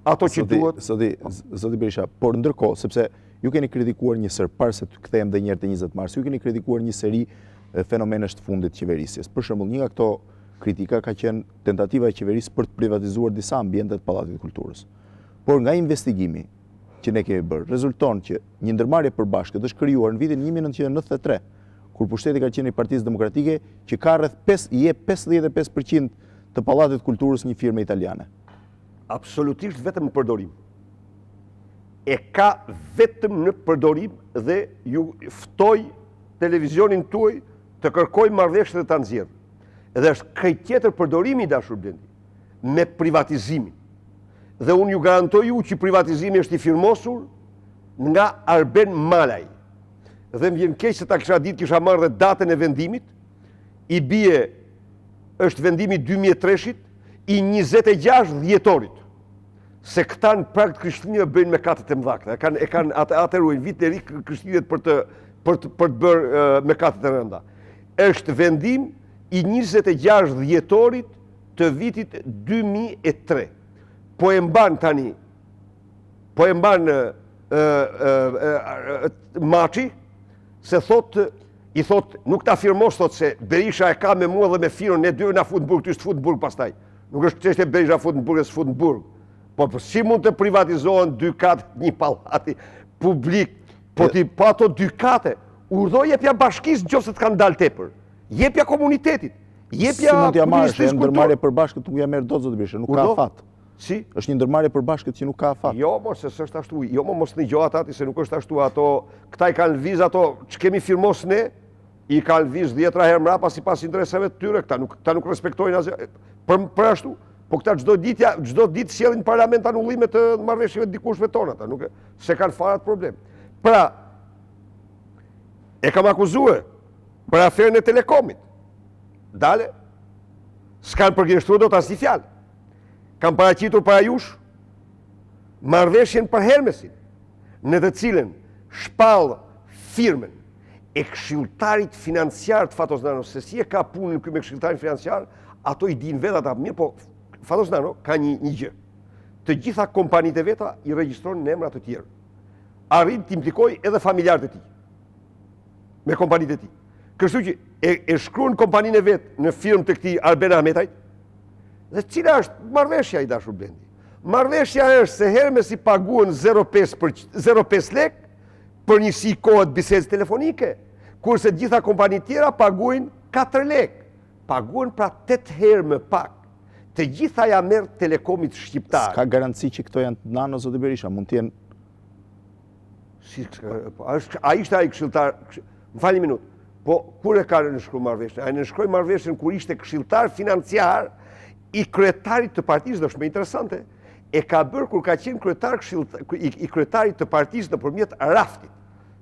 ato që duhet. Sali Berisha, por ndërkohë, sepse ju keni kritikuar një sër, parë se të kthejmë dhe njërë të 20 mars, ju keni kritikuar një seri fenomenesh të fundit qeverisjes. Për shembull, një nga këto kritika ka qenë tentativa e qeverisë për të privatizuar disa ambiente të Pallatit të Kulturës. Por nga investigimi që ne kemi bërë, rezulton që një ndërmarrje përbashkët është krijuar në vitin 1993, kur pushteti ka qenë i Partisë Demokratike, që ka rreth 55% të Pallatit të Kulturës një firme italiane. Absolutisht vetëm në përdorim. E ka vetëm në përdorim dhe ju ftoj televizionin tuaj të kërkoj marrëveshje dhe ta nxjerrë. Edhe është krejt tjetër përdorimi i dashur Blendi, me privatizimin. Dhe unë ju garantoj ju që privatizimi është i firmosur nga Arben Malaj. Dhe më vjen keq se ta kisha ditë, kisha marrë dhe datën e vendimit, i bie është vendimi 2003-shit, i 26 dhjetorit. Se këta në prag të Krishtinëve bëjnë me katët e mëdha. E kanë atëruajnë vit e ri Krishtinët për të bërë me katët e rënda. Është vendim i 26 dhjetorit të vitit 2003. Po e mban tani, po e mban Maçi, se i thot, nuk ta firmos, thot se Berisha e ka me mua dhe me firmën, ne dyre na fut në burg, ty s'fut në burg pastaj. Nuk është çështje Berisha fut në burg e s'fut në burg. Po si mund të privatizohen 2 katë një pallati publik, po ato 2 kate, urdhoj jepja bashkisë nëse të kanë dalë tepër. Jepja komunitetit. Jepja si mund t'ja marrësh, kulturës. është ndërmarrje përbashkët, nuk ja merr dot zotë Berisha, nuk ka afat. Si? Është një ndërmarrje përbashkët që nuk ka afat. Jo, mos se s'është ashtu. Jo, mos në gjohat ati se nuk është ashtu. Ato, këta i kanë lëviz ato që kemi firmos ne, i kanë lëviz 10 herë mrapa sipas interesave të tyre. Këta nuk respektojnë asgjë. Për ashtu. Po këta çdo ditë sjellin parlament anullime të marrëveshjeve të dikushve tonë ata, nuk se kanë fare atë problem. Pra, e kam akuzuar për aferën e Telekomit. Dale, s'kan përgjigjëruar dot asnjë fjalë. Kam paraqitur para jush marrëveshjen për Hermesin, në të cilën shpall firmen e këshilltarit financiar të Fatos Nano, se si e ka punën me këshilltarin financiar, ato i din vetë ata mirë, po Fatos Nano ka një gjë. Të gjitha kompanitë e veta i regjistron në emra të tjerë. Arrin të implikoj edhe familjarët e tij me kompanitë e tij. Kështu që e shkruan kompaninë e vet në firmë të këtij Arben Ahmetajt, dhe cila është marrëveshja i dashur Blendi? Marrëveshja është se hermes i paguën 0,5 lek për një si kohët bisedë telefonike, kurse gjitha kompanitë tjera paguajnë 4 lek. Paguën pra 8 herë më pak. Të gjitha ja merr Telekomit shqiptar. S'ka garanci që këto janë të nano, zoti Berisha, mund të jenë. A ishte ai këshilltar, më falni një minutë. Po kur e ka nënshkruar marrëveshjen? Ai nënshkroi marrëveshjen kur ishte këshilltar financiar i kryetarit të partisë, do shme interesante. E ka bërë kur ka qenë kryetarit të partisë nëpërmjet Raftit.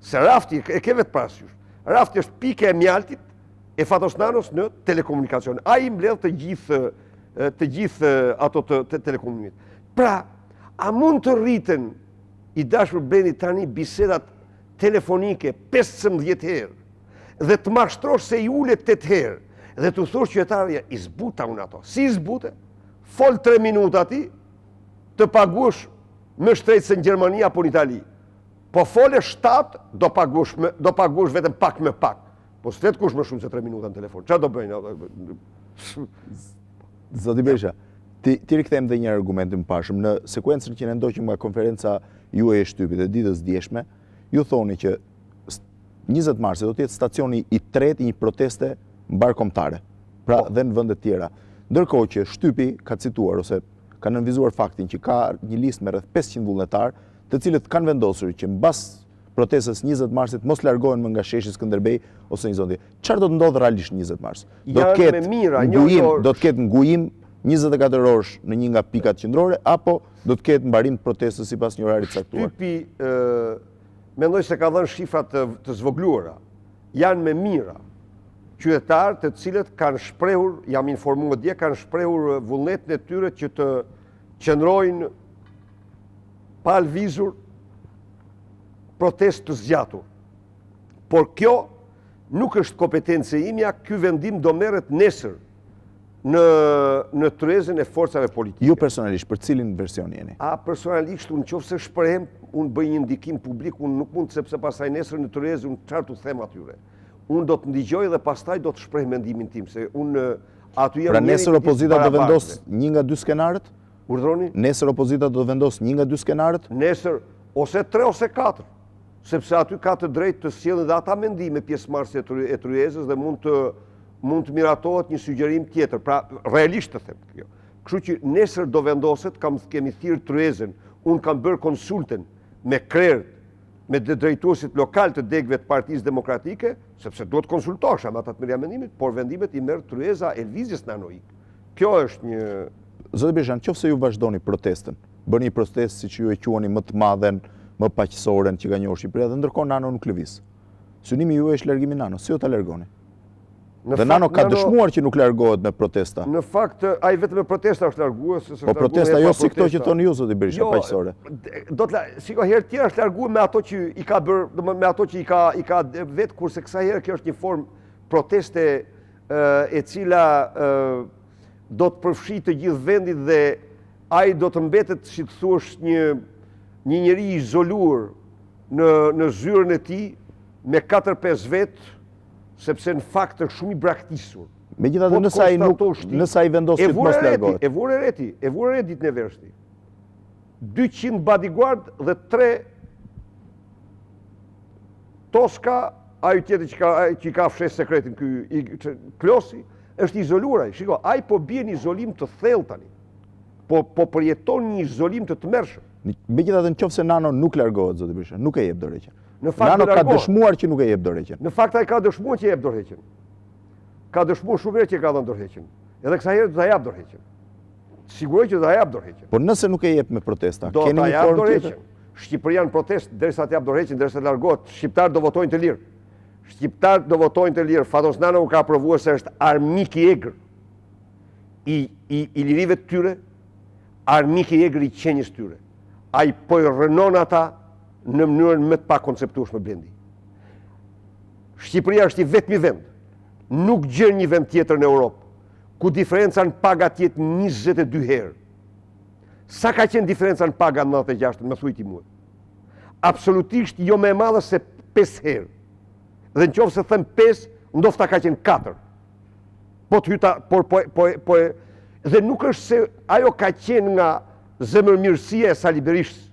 Se Rafti e ke vetë parasysh. Rafti është pike e mjaltit e Fatos Nanos në telekomunikacion. Ai mbledh të gjithë ato të telekomunikimet. Pra, a mund të rriten i dashur Blendi tani bisedat telefonike 15 herë dhe të mashtrosh se i ulet 8 herë dhe të thosh qytetarja i zbuta unë ato. Si i zbute? Fol 3 minuta ti të pagush më shtrejt se në Gjermani apo në Itali. Po fole 7 do pagush vetëm pak me pak. Po s'let kush më shumë se 3 minuta në telefon. Çfarë do bëjnë? Zoti Berisha, ti rikthejmë dhe një argumentin pashëm. Në sekuencën që ne ndoqëm nga konferenca juaj e shtypit e ditës djeshme, ju thoni që 20 mars do të jetë stacioni i tretë i një proteste mbarkombëtare, pra dhe në vende tjera. Ndërkohë që shtypi ka cituar ose ka nënvizuar faktin që ka një listë me rreth 500 vullnetar, të cilët kanë vendosur që mbas protestës 20 marsit mos largohen më nga sheshi Skënderbej ose një zonë. Çfarë do të ndodhë realisht 20 mars? Do të ketë ngujim 24 orësh në një nga pikat qendrore apo do të ketë mbarim të protestës sipas një orari të caktuar? Shtypi mendoj se ka dhënë shifra të zvogluara. Janë me mira qytetarë të cilët kanë shprehur, jam informuar dje, kanë shprehur vullnetin e tyre që të qëndrojnë pa lvizur protestë të zgjatur. Por kjo nuk është kompetencë imja, ky vendim do merret nesër në tryezën e forcave politike. Ju personalisht, për cilin version jeni? Personalisht, unë qofse shprehem, unë bëj një ndikim publik, unë nuk mund sepse pastaj nesër në tryezë unë çfarë të them atyre. Unë do të ndigjoj dhe pastaj do të shpreh mendimin tim, se unë aty jam. Pra nesër opozita do vendos një nga dy skenarët? Urdhroni? Nesër opozita do vendos një nga dy skenarët? Nesër ose 3 ose 4, sepse aty ka të drejtë të sjellin dhe ata mendime pjesëmarrëse e tryezës dhe mund të miratohet një sugjerim tjetër. Pra, realisht të them kjo. Kështu që nesër do vendoset, kemi thirrë tryezën, unë kam bërë konsulten me krerët, me drejtuesit lokal të degëve të Partisë Demokratike, sepse duhet konsultosh me ata të merrja mendimit, por vendimet i merr tryeza e lëvizjes nanoik. Kjo është një. Zoti Berisha, nëse ju vazhdoni protestën, bëni një protestë siç ju e quani më të madhen, më paqësoren që ka njohur Shqipëria, dhe ndërkohë Nano nuk lëviz. Synimi juaj është largimi Nano. Si do ta largoni? Dhe Nano ka dëshmuar që nuk largohet me protesta. Në fakt, ai vetëm me protesta është larguar. Po protesta jo si këto që thoni ju, zoti Berisha, paqësore. Shiko, herë tjera është larguar me ato që i ka bërë, me ato që i ka vetë, kurse kësaj herë kjo është një formë proteste e cila do të përfshi të gjithë vendit dhe ai do të mbetet, si të thuash, një njeri i izoluar në zyrën e tij me 4-5 vetë, sepse në fakt është shumë i braktisur. Megjithatë nëse ai vendos që të mos largohet. E vure re ditën e vershti. 200 bodyguard dhe 3 toska, ai tjetër që ka fshes sekretin ky Klosi, është izoluar ai. Shiko, ai po bie në izolim të thellë tani. Po përjeton një izolim të tmerrshëm. Megjithatë nëse Nano nuk largohet, zoti Berisha, nuk e jep dorëheqjen. Nano ka dëshmuar që nuk e jep dorëheqjen. Në fakt ai ka dëshmuar që e jep dorëheqjen. Ka dëshmuar shumë herë që ka dhënë dorëheqjen. Edhe kësaj herë do ta jap dorëheqjen. Siguroj që do ta jap dorëheqjen. Po nëse nuk e jep me protesta, keni një formë tjetër? Shqipëria në protestë derisa të jap dorëheqjen, derisa të largohet, shqiptarët do votojnë të lirë. Shqiptarët do votojnë të lirë. Fatos Nano u ka provuar se është armik i egër i lirive të tyre, armik i egër i qenies tyre. Ai po i rënon ata në mënyrën më të pakonceptueshme, Blendi. Shqipëria është i vetmi vend, nuk gjen një vend tjetër në Europë, ku diferenca në paga tjetë 22 herë. Sa ka qenë diferenca në paga në 96, më thuaj ti mua? Absolutisht jo më e madhe se 5 herë. Dhe në qoftë se them 5, ndofta ka qenë 4. Po të hyta, dhe nuk është se ajo ka qenë nga zemërmirësia e Sali Berishës.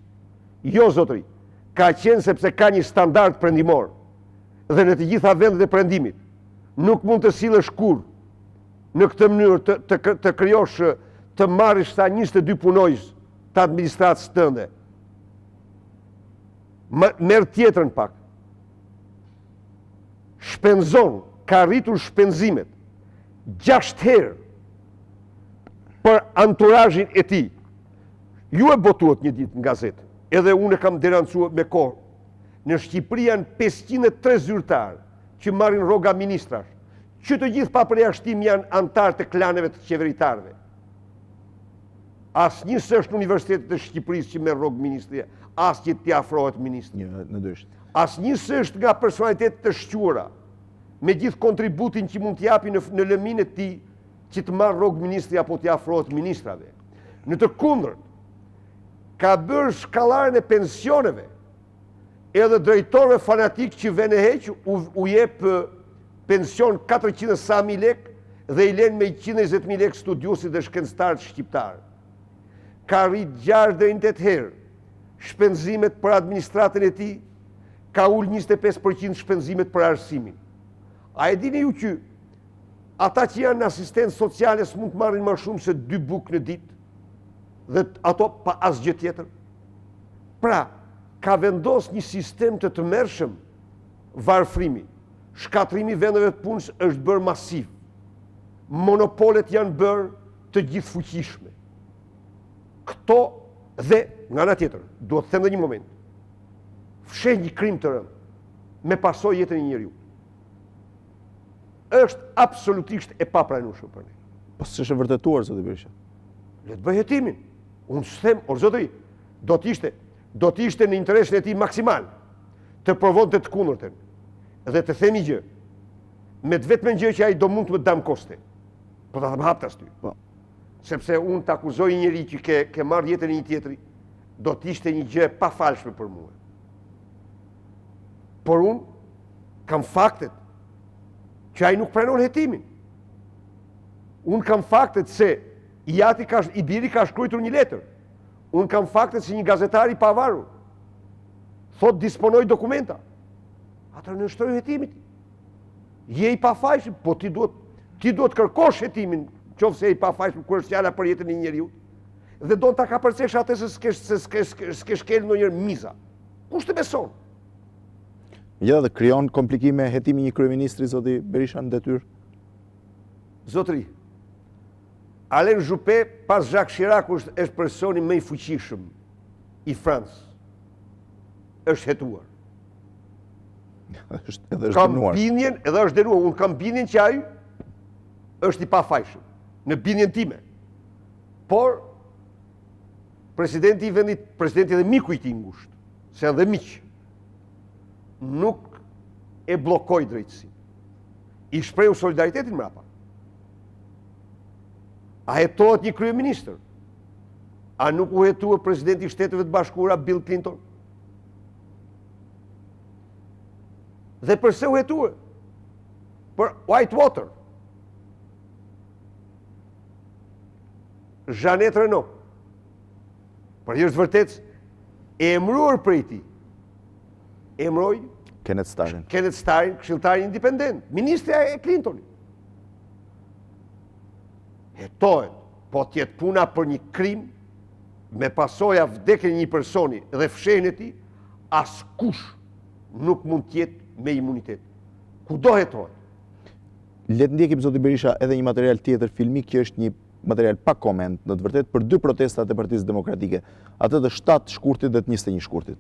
Jo, zotëri, ka qenë sepse ka një standard perëndimor. Dhe në të gjitha vendet e perëndimit nuk mund të sillesh kurrë në këtë mënyrë të krijosh, të marrësh sa 22 punojës të administratës tënde. Merë tjetrën pak. Shpenzon, ka rritur shpenzimet 6 herë për anturazhin e tij. Ju e botuat një ditë në gazetë, edhe unë e kam denoncuar me kohë. Në Shqipëri janë 503 zyrtarë që marrin rroga ministrash, që të gjithë pa përjashtim janë antarë të klaneve të qeveritarëve. Asnjë s'është në Universitetet e Shqipërisë që merr rrogë ministrie, as që t'i afrohet ministri. Asnjë s'është nga personalitetet të shquara, me gjithë kontributin që mund t'japi në lëmin e tij që të marrë rrogë ministri apo t'i afrohet ministrave. Në të kundërt, ka bërë shkallaren e pensioneve, edhe drejtorëve fanatik që vene heq u jep pension 400 sa mi lek dhe i len me 120.000 lek studiusit dhe shkencëtarët shqiptarë. Ka rrit 6 deri në 8 herë shpenzimet për administratën e tij, ka ul 25% shpenzimet për arsimin. A e dini ju që ata që janë asistentë sociale s'mund të marrin më shumë se 2 bukë në ditë, dhe ato pa asgjë tjetër? Pra, ka vendos një sistem të tmerrshëm varfrimi. Shkatrimi vendeve të punës është bërë masiv. Monopolet janë bërë të gjithfuqishme. Këto dhe nga ana tjetër, duhet të them edhe një moment. Fsheh një krim të rëndë me pasojë jetën e njeriu. Është absolutisht e papranueshme për ne. Po s'është e vërtetuar, zoti Berisha. Le të bëj hetimin. Unë s'them, zotëri, do të ishte në interesin e tij maksimal të provonte të kundërtën. Dhe të themi gjë, me të vetme gjë që ai do mund të më dam koste. Po ta them haptas ty. Po. Sepse unë të akuzoj një njeri që ke marrë jetën e një tjetri, do të ishte një gjë pa falshme për mua. Por unë kam faktet që ai nuk pranon hetimin. Unë kam faktet se i biri ka shkruar një letër. Unë kam faktet se një gazetar i pavarur thot disponoj dokumenta. Atëherë në shtroj hetimin. Je i pafajshëm, po ti duhet kërkosh hetimin, qoftë se je i pafajshëm kur është fjala për jetën e një njeriu. Dhe do ta kapërcesh atë se s'ke shkel ndonjëherë miza. Kush të beson? Ja, dhe krijon komplikime hetimi një kryeministri, zoti Berisha, në detyrë. Zotëri, Alain Juppé pas Jacques Chirac është personi më i fuqishëm i Francës. Është hetuar. Edhe është dënuar. Edhe është dënuar. Unë kam bindjen që ai është i pafajshëm, në bindjen time. Por presidenti i vendit, presidenti dhe miku i tij ngushtë, se janë dhe miq, nuk e bllokoi drejtësinë. I shprehu solidaritetin mbrapa. A hetohet një kryeministër? A nuk u hetua presidenti i Shteteve të Bashkuara Bill Clinton? Dhe përse u hetua? Për Whitewater. Jeanette Renault. Për është vërtet e emëruar prej tij. Emëroi Kenneth Starrin, këshilltari independent, ministri e Clintonit. Hetohet, po tjetë puna për një krim me pasoja vdekjen e një personi dhe fshehjen e tij, askush nuk mund tjetë me imunitet. Kudo hetohet. Le të ndjekim, zoti Berisha, edhe një material tjetër filmik që është një material pa koment, në të vërtetë për 2 protestat e Partisë Demokratike, atë të 7 shkurtit dhe të 21 shkurtit.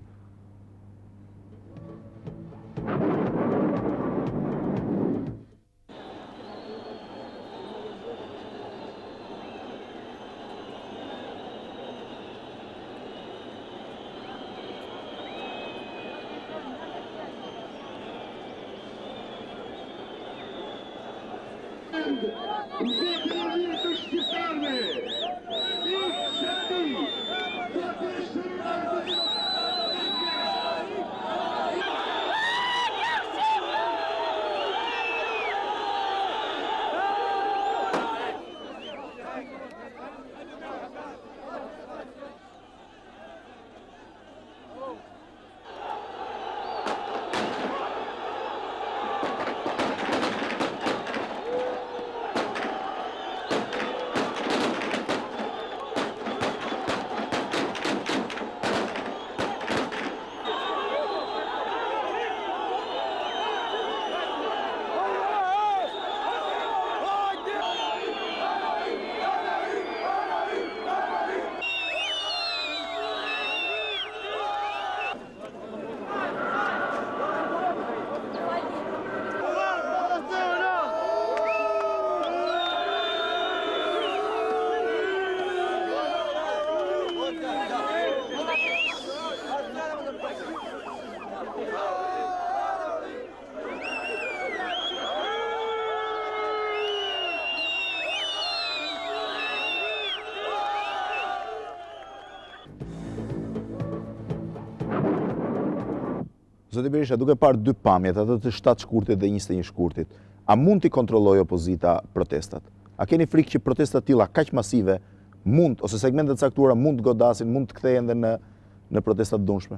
Zoti Berisha, duke parë dy pamjet, atë të 7 shkurtit dhe 21 shkurtit, a mund t'i kontrollojë opozita protestat? A keni frikë që protestat tilla kaq masive mund, ose segmentet caktuara mund të godasin, mund të kthehen dhe në protestat dëmshme?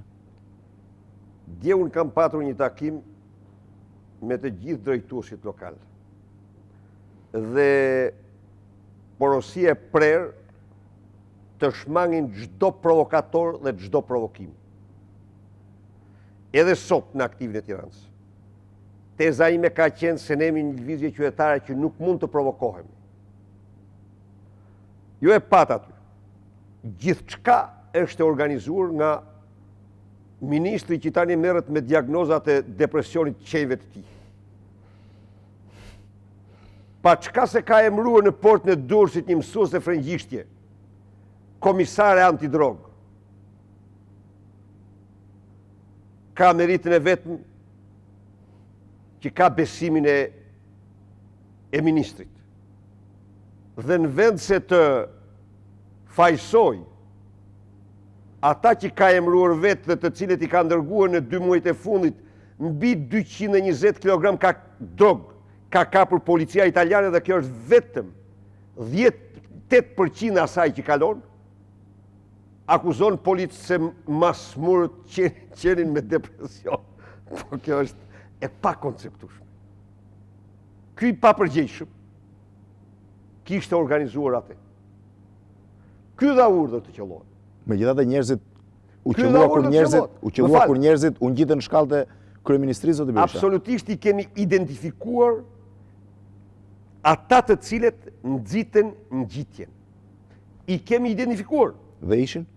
Dje unë kam patur një takim me të gjithë drejtuesit lokal. Dhe porosia e prerë të shmangin çdo provokator dhe çdo provokim. Edhe sot në aktivin e Tiranës. Teza ime ka qenë se ne jemi një lëvizje qytetare që nuk mund të provokohemi. Jo e pat aty. Gjithçka është e organizuar nga ministri që tani merret me diagnozat e depresionit të qejve të tij. Pa çka se ka emëruar në portën e Durrësit një mësuese frëngjishtje, komisare antidrogë. Ka meritën e vetëm që ka besimin e ministrit. Dhe në vend se të fajsoj ata që ka emëruar vetë dhe të cilët i ka ndërguar në 2 muajt e fundit mbi 220 kg ka drogë, ka kapur policia italiane dhe kjo është vetëm 10-8% asaj që kalon, akuzon policë se masmurët qenin me depresion. Po kjo është e pa konceptueshme. Ky i papërgjegjshëm kishte organizuar atë. Ky dha urdhër të qellohet. Megjithatë njerëzit u qellua kur njerëzit u ngjitën në shkallët e kryeministrisë zoti Berisha. Absolutisht i kemi identifikuar ata të cilët nxiten ngjitjen. I kemi identifikuar. Dhe ishin?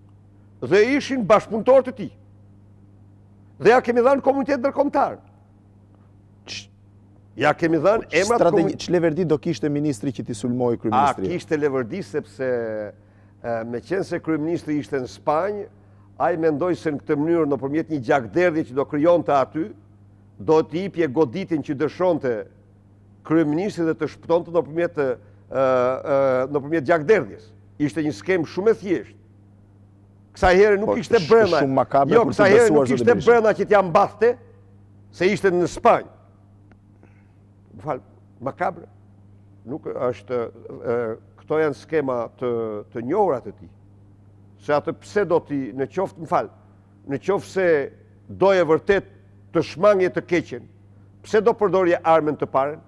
Dhe ishin bashkëpunëtorë të tij. Dhe ja kemi dhënë komunitet ndërkombëtar. Ja kemi dhënë emrat komunitet. Ç'leverdi do kishte ministri që t'i sulmoi kryeministrin? Kishte leverdi sepse me qenë se kryeministri ishte në Spanjë, ai mendoi se në këtë mënyrë nëpërmjet një gjakderdhje që do krijonte aty, do t'i jepje goditin që dëshonte kryeministri dhe të shpëtonte nëpërmjet gjakderdhjes. Ishte një skem shumë e thjeshtë. Kësaj here nuk ishte brenda. Jo, kësaj here nuk ishte brenda që t'ja mbathte, se ishte në Spanjë. Më fal, makabre. Nuk është, këto janë skema të njohura të tij. Se atë pse do t'i, në qoftë se doje vërtet të shmangje të keqen, pse do përdorje armën të paren?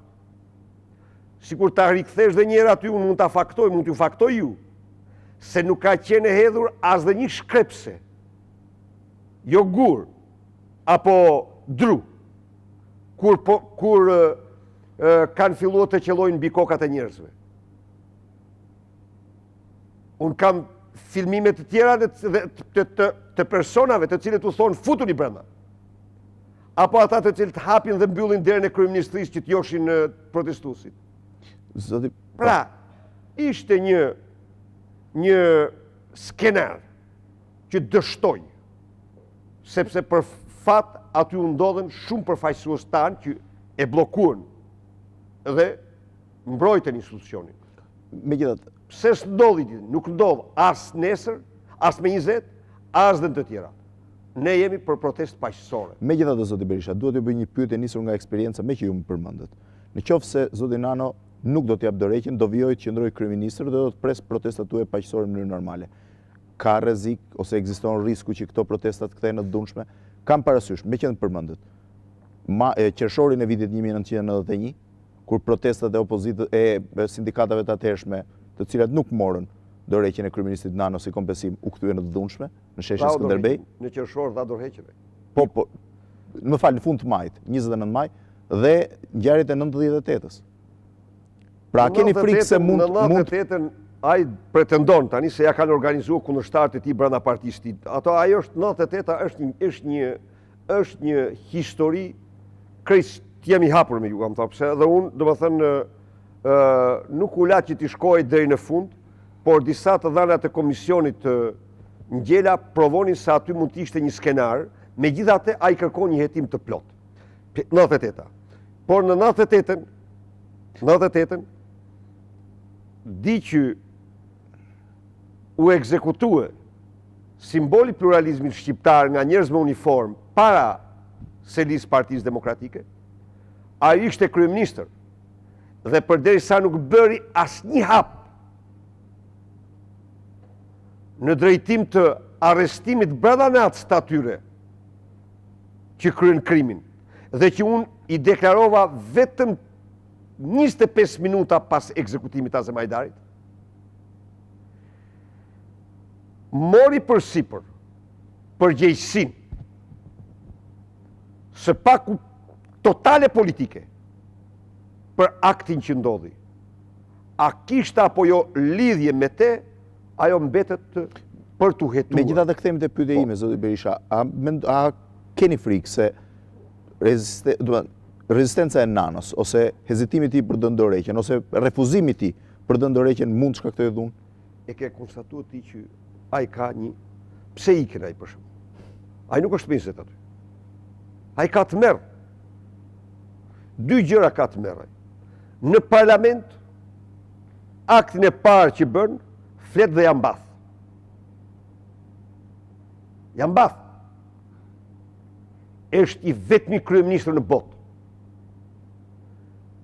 Sikur ta rikthesh dhe njëherë aty, unë mund ta faktoj, mund t'ju faktoj ju, se nuk ka qenë e hedhur as dhe një shkrepse, jo gur, apo dru, kur kanë filluar të qellojnë mbi kokat e njerëzve. Unë kam filmime të tjera të personave të cilët u thonë futuni brenda. Apo ata të cilët hapin dhe mbyllin derën e kryeministrisë që t'joshin protestuesit. Pra, ishte një skenar që dështoj, sepse për fat aty u ndodhen shumë përfaqësues tanë që e bllokuan dhe mbrojtën institucionin. Megjithatë, Pse s'ndodhi, nuk ndodh as nesër, as me 20, as dhe në të tjera. Ne jemi për protestë paqësore. megjithatë zoti Berisha, duhet t'ju bëj një pyetje nisur nga eksperienca me që ju më përmendet. Në qoftë se zoti Nano nuk do t'jap dorëheqjen, do vijojë të qëndrojë kryeministër dhe do të pres protestat tuaja paqësore në mënyrë normale. Ka rrezik ose ekziston risku që këto protestat kthehen në të dhunshme? Kam parasysh, me që përmendet, qershorin e vitit 1991, kur protestat e sindikatave të atëhershme, të cilat nuk morën dorëheqjen e kryeministit Nano si kompensim, u kthyen në të dhunshme në sheshin Skënderbej. Në qershor dha dorëheqjen. Po, më fal, në fund të majit, 29 maj, dhe ngjarjet e 98-s. Pra keni frikë se mund... Në 98-ën ai pretendon tani se ja kanë organizuar kundërshtarët e tij brenda partisë tij. Ajo është 98-a është një histori krejt jemi hapur me ju, kam thënë, pse edhe unë, domethënë, nuk u la që t'i shkoj deri në fund, por disa të dhënat e komisionit të ngjela provonin se aty mund të ishte një skenar, megjithatë ai kërkon një hetim të plot. 98-a. Por në 98-ën di që u ekzekutue simboli pluralizmit shqiptar nga njerëz me uniform para selis Partisë Demokratike, ai ishte kryeministër dhe përderisa nuk bëri asnjë hap në drejtim të arrestimit brenda natës të atyre që kryen krimin dhe që unë i deklarova vetëm 25 minuta pas ekzekutimit të Azemajdarit, mori përsipër përgjegjësinë së paku totale politike për aktin që ndodhi. A kishte apo jo lidhje me te, ajo mbetet për t'u hetuar. Megjithatë kthehemi te pyetja ime, zoti Berisha, a keni frikë se rezistenca e Nanos ose hezitimi i tij për dhënë dorëheqjen ose refuzimi i tij për dhënë dorëheqjen mund të shkaktojë dhunë? E ke konstatuar ti që ai ka një pse ikën ai për shemb. Ai nuk është ministër aty. Ai ka të merr. Dy gjëra ka të merr. Në parlament aktin e parë që bën, flet dhe jam bath. Jam bath. Është i vetmi kryeministër në botë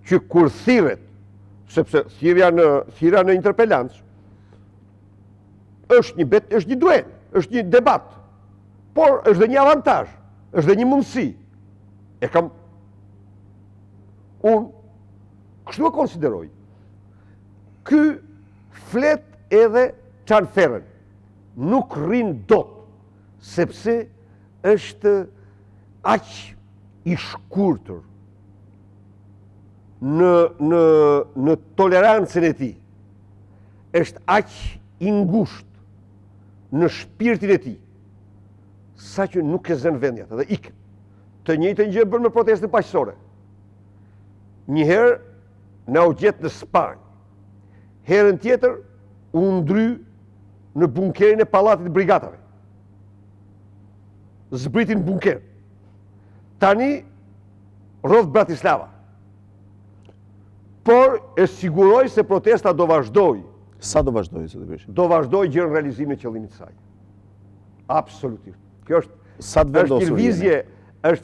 që kur thirret, sepse thirrja në interpelancë është një duel, është një debat, por është dhe një avantazh, është dhe një mundësi. Unë kështu e konsideroj. Ky flet edhe çan ferrën. Nuk rrin dot, sepse është aq i shkurtër në tolerancën e tij. Është aq i ngushtë në shpirtin e tij, sa që nuk e zën vendjat dhe ikën. Të njëjtën gjë bën me protestën paqësore. Njëherë na u gjet në Spanjë. Herën tjetër u ndry në bunkerin e pallatit të brigatave. Zbritin bunker. Tani rodh Bratislava. Por e siguroj se protesta do vazhdoj. Sa do vazhdoj, zoti Berisha? Do vazhdoj gjë në realizimin e qëllimit të saj. Absolutisht. Kjo është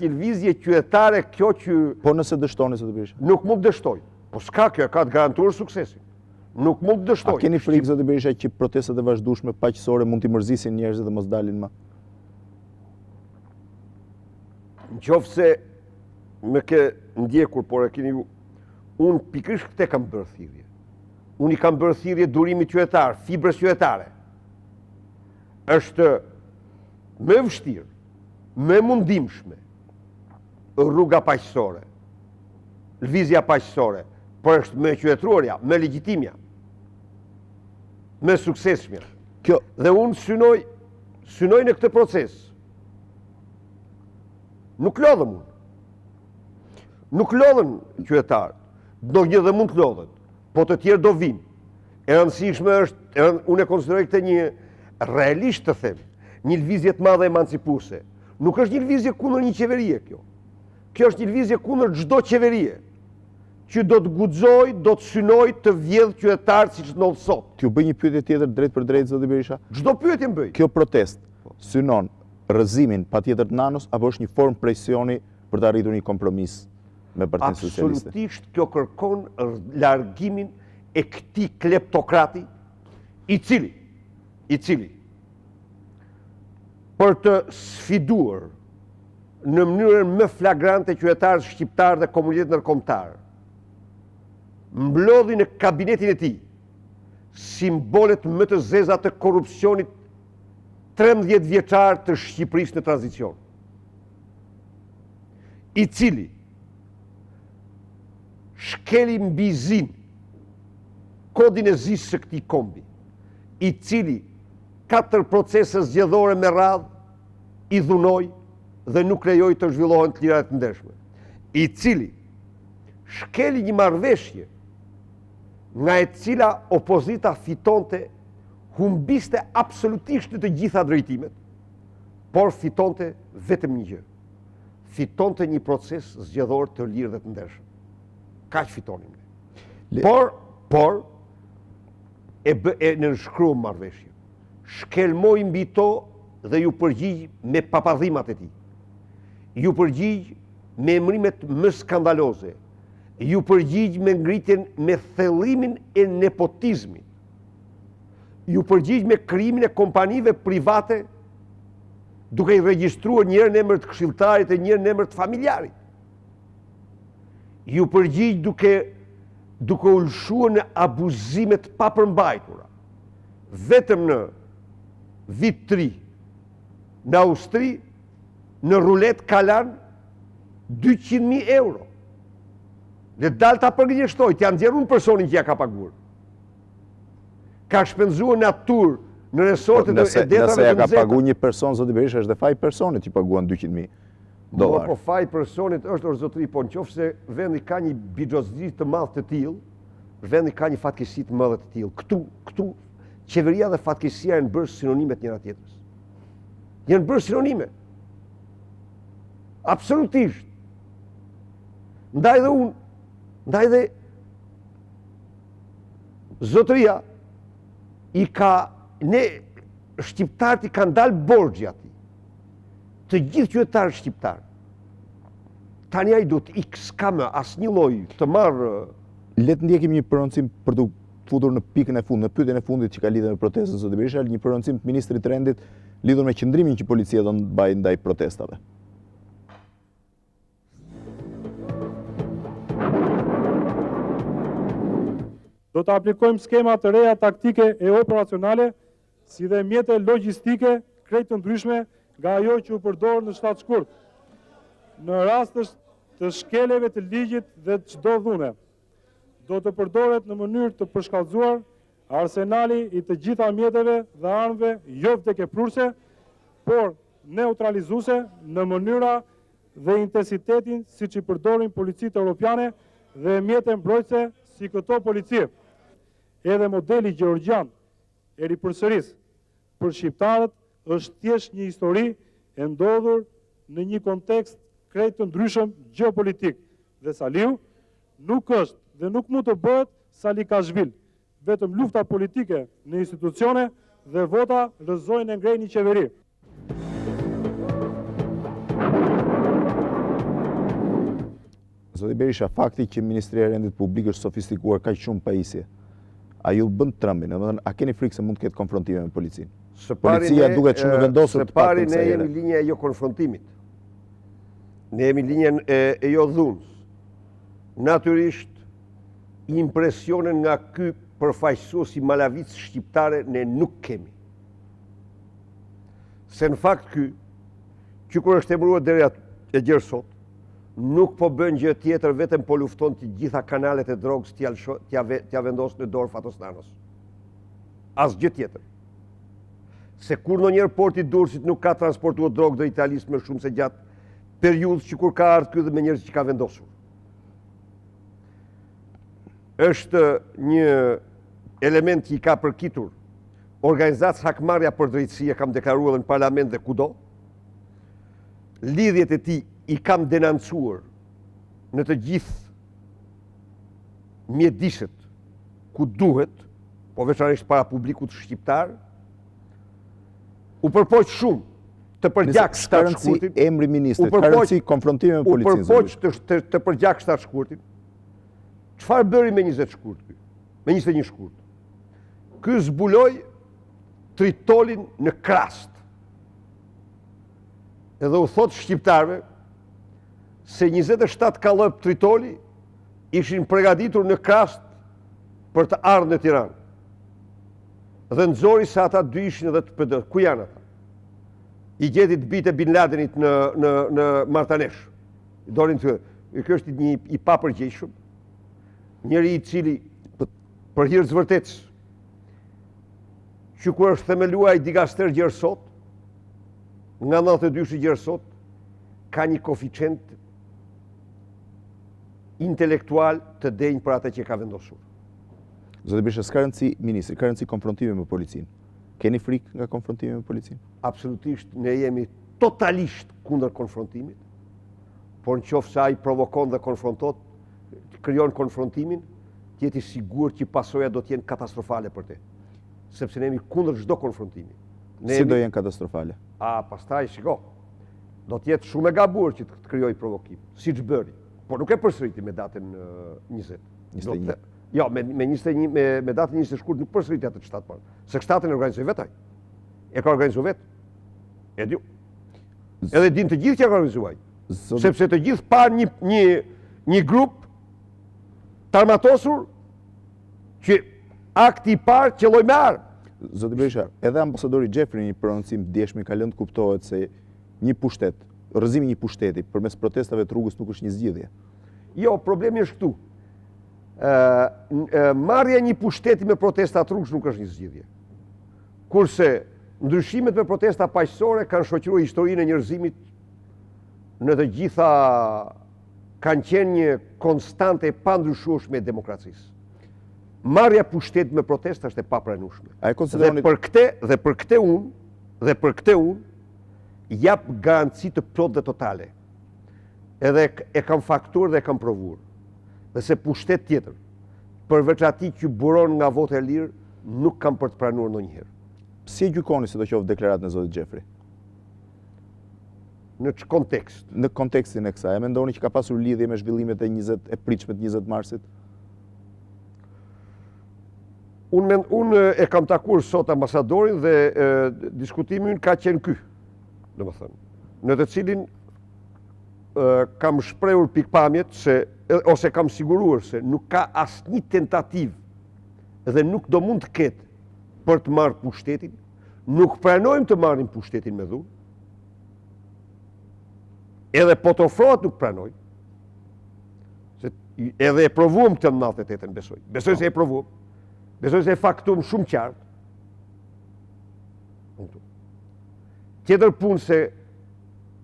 një lëvizje qytetare, kjo që... Po nëse dështoni, zoti Berisha? Nuk mund dështoj. Po s'ka kjo, ka të garantuar suksesin. Nuk mund dështoj. A keni frikë, zoti Berisha, që protestat e vazhdueshme paqësore mund t'i mërzisin njerëzit dhe mos dalin më? Nëse më ke ndjekur, por e keni ju, unë pikërisht këte kam bërë thirrje. Unë i kam bërë thirrje durimit qytetar, fibrës qytetare. Është më vështirë, më mundimshme rruga paqësore, lëvizja paqësore, por është më qytetërorja, më legjitimja, më suksesshme. Dhe unë synoj në këtë proces. Nuk lodhem unë. Nuk lodhen qytetarët. Do një dhe mund të lodhet, po të tjerë do vinë. E rëndësishme është, unë e konsideroj këtë një realisht të them, një lëvizje të madhe emancipuese. Nuk është një lëvizje kundër një qeverie kjo. Kjo është një lëvizje kundër çdo qeverie që do të guxoj, do të synoj të vjedhë qytetarë siç ndodh sot. T'ju bëj një pyetje tjetër drejt për drejt, zoti Berisha. Çdo pyetje më bëj. Kjo protest synon rrëzimin patjetër të nanës apo është një formë presioni për të arritur një kompromis me Partinë Socialiste? Absolutisht kjo kërkon largimin e këtij kleptokrati i cili për të sfiduar në mënyrën më flagrante qytetarët shqiptarë dhe komunitetin ndërkombëtar, mblodhi në kabinetin e tij simbolet më të zeza të korrupsionit 13 vjeçar të Shqipërisë në tranzicion, i cili shkeli mbi zin kodin e zisë së këtij kombi, i cili 4 procese zgjedhore me radhë i dhunoi dhe nuk lejoi të zhvillohen të lirat të ndershme, i cili shkeli një marrëveshje nga e cila opozita fitonte, humbiste absolutisht në të gjitha drejtimet, por fitonte vetëm një gjë. Fitonte një proces zgjedhor të lirë dhe të ndershëm. Kaq fitonim ne. Por e nënshkruam marrëveshje. Shkelmoi mbi to dhe ju përgjigj me papadhimat e tij. Ju përgjigj me emrimet më skandaloze. Ju përgjigj me ngritjen me thellimin e nepotizmit. Ju përgjigj me krijimin e kompanive private duke i regjistruar njërën emër të këshilltarit e njërën emër të familjarit. Ju përgjigj duke u lëshuar në abuzimet papërmbajtura. Vetëm në vit 3 në Austri, në rulet Klan 200.000 euro. Dhe dalë ta përgjigjështoj, t'ja nxjerrun personin që ja ka paguar. Ka shpenzuar natur në resortet e detrave të nxehta. Nëse ja ka pagu një person, zoti Berisha, është dhe faj personit që paguan $200.000. Po faj personit është orzotri, po në qoftë se vendi ka një bixhozri të madh të tillë, vendi ka një fatkeqësi të madhe të tillë. Këtu qeveria dhe fatkeqësia janë bërë sinonimet njëra tjetrës. Janë bërë sinonime. Absolutisht. Ndaj dhe zotëria shqiptarët i kanë dalë borxhi atij. Të gjithë qytetarët shqiptarë. Tani ai do të s'ka më asnjë lloj të marrë. Le të ndjekim një prononcim për të futur në pikën e fundit, në pyetjen e fundit që ka lidhur me protestën zoti Berisha, një prononcim të ministrit të Rendit lidhur me qëndrimin që policia do të mbajë ndaj protestave. Do të aplikojmë skema të reja taktike e operacionale, si dhe mjete logjistike krejt të ndryshme nga ajo që u përdorë në shtatë shkurt, në rastës të shkeleve të ligjit dhe çdo dhune. Do të përdoret në mënyrë të përshkallëzuar arsenali i të gjitha mjeteve dhe armëve jo vdekjeprurse, por neutralizuese në mënyra dhe intensitetin siç i përdorin policitë europiane dhe mjete mbrojtëse si këto policie. Edhe modeli gjeorgjan e ripërsërisë për shqiptarët është thjesht një histori e ndodhur në një kontekst krejt të ndryshëm gjeopolitik. Dhe Saliu nuk është dhe nuk mund të bëhet salikazhvil. Vetëm lufta politike në institucione dhe vota rrëzojnë e ngrejnë një qeveri. Zoti Berisha, fakti që Ministria e Rendit Publik është sofistikuar kaq shumë pajisje, a ju bën trembin, domethënë a keni frikë se mund të ketë konfrontime me policin? Policia duket shumë e vendosur të paktën se ne jemi linja e jo konfrontimit. Ne jemi linja e jo dhunës. Natyrisht impresionen nga ky përfaqësues i malavicë shqiptare ne nuk kemi. Se në fakt që kur është emëruar deri e gjerë sot, nuk po bën gjë tjetër, vetëm po lufton të gjitha kanalet e drogës t'ja vendosë në dorë Fatosnanos. Asgjë tjetër. Se kur ndonjëherë porti i Durrësit nuk ka transportuar drogë drejt Italisë më shumë se gjatë periudhës që kur ka ardhur ky dhe me njerëz që ka vendosur. Është një element që i ka përkitur organizacë hakmarrja për drejtësi, e kam deklaruar në parlament dhe kudo. Lidhjet e tij i kam denoncuar në të gjithë mjediset ku duhet, po veçanërisht para publikut shqiptar, u përpoq shumë të përgjak shtatë shkurtin. Emri ministrit, ka rëndësi konfrontime me policinë. U përpoq të përgjak shtatë shkurtin. Çfarë bëri me 20 shkurt ky? Me 21 shkurt. Ky zbuloi tritolin në Krast. Edhe u thot shqiptarëve se 27 kallëp tritoli ishin përgatitur në Krast për të ardhur në Tiranë. Dhe nxori se ata dy ishin edhe të PD. Ku janë ata? I gjeti të bitë Bin Ladenit në Martanesh. Kjo është një i papërgjegjshëm, njëri i cili për hir të vërtetës, që kur është themeluar ai digaster gjerësot, nga 92 gjerësot, ka një koeficient intelektual të denjë për atë që ka vendosur. Zoti Berisha, s'ka rëndësi ministri, ka rëndësi konfrontime me policinë. Keni frikë nga konfrontime me policinë? Absolutisht, ne jemi totalisht kundër konfrontimit, por në qoftë se ai provokon dhe konfrontot, krijon konfrontimin, jeti sigur që pasoja do të jenë katastrofale për te. Sepse ne jemi kundër çdo konfrontimi. Si do jenë katastrofale? Pastaj shiko. Do të jetë shumë e gabuar që të krijojë provokim, siç bëri. Por nuk e përsëriti me datën 20. 21. Jo, me datën 20 shkurt nuk përsëriti atë shtatë parë. Se shtatën e organizoi vetaj. E ka organizuar vetë. E di. Edhe din të gjithë që ka organizuar. Sepse të gjithë pa një grup të armatosur që akti i parë qelloi me armë. Zoti Berisha, edhe ambasadori Xhefri një prononcim djeshmi ka lënë të kuptohet se një pushtet, rrëzimi një pushteti përmes protestave të rrugës nuk është një zgjidhje. Jo, problemi është këtu. Marrja një pushteti me protesta të rrugës nuk është një zgjidhje. Kurse ndryshimet me protesta paqësore kanë shoqëruar historinë e njerëzimit në të gjitha, kanë qenë një konstante e pandryshueshme e demokracisë. Marrja pushtetit me protesta është e papranueshme. Dhe për këtë unë jap garanci të plot dhe totale. Edhe e kam faktur dhe e kam provur. Dhe se pushtet tjetër, përveç atij që buron nga votë e lirë, nuk kam për të pranuar ndonjëherë. Si e gjykoni sidoqoftë deklaratën e zotit Xhefri? Në ç'kontekst? kontekst? Në kontekstin e kësaj, e mendoni që ka pasur lidhje me zhvillimet e pritshme të 20 marsit? Unë e kam takuar sot ambasadorin dhe diskutimi ka qenë ky, domethënë, në të cilin kam shprehur pikpamjet ose kam siguruar se nuk ka asnjë tentativë dhe nuk do mund të ketë për të marrë pushtetin, nuk pranojmë të marrim pushtetin me dhunë, edhe po të ofrohet nuk pranojmë, edhe e provuam këtë 98-ën, besoj se e provuam. Besoj se e faktum shumë qartë. Tjetër punë se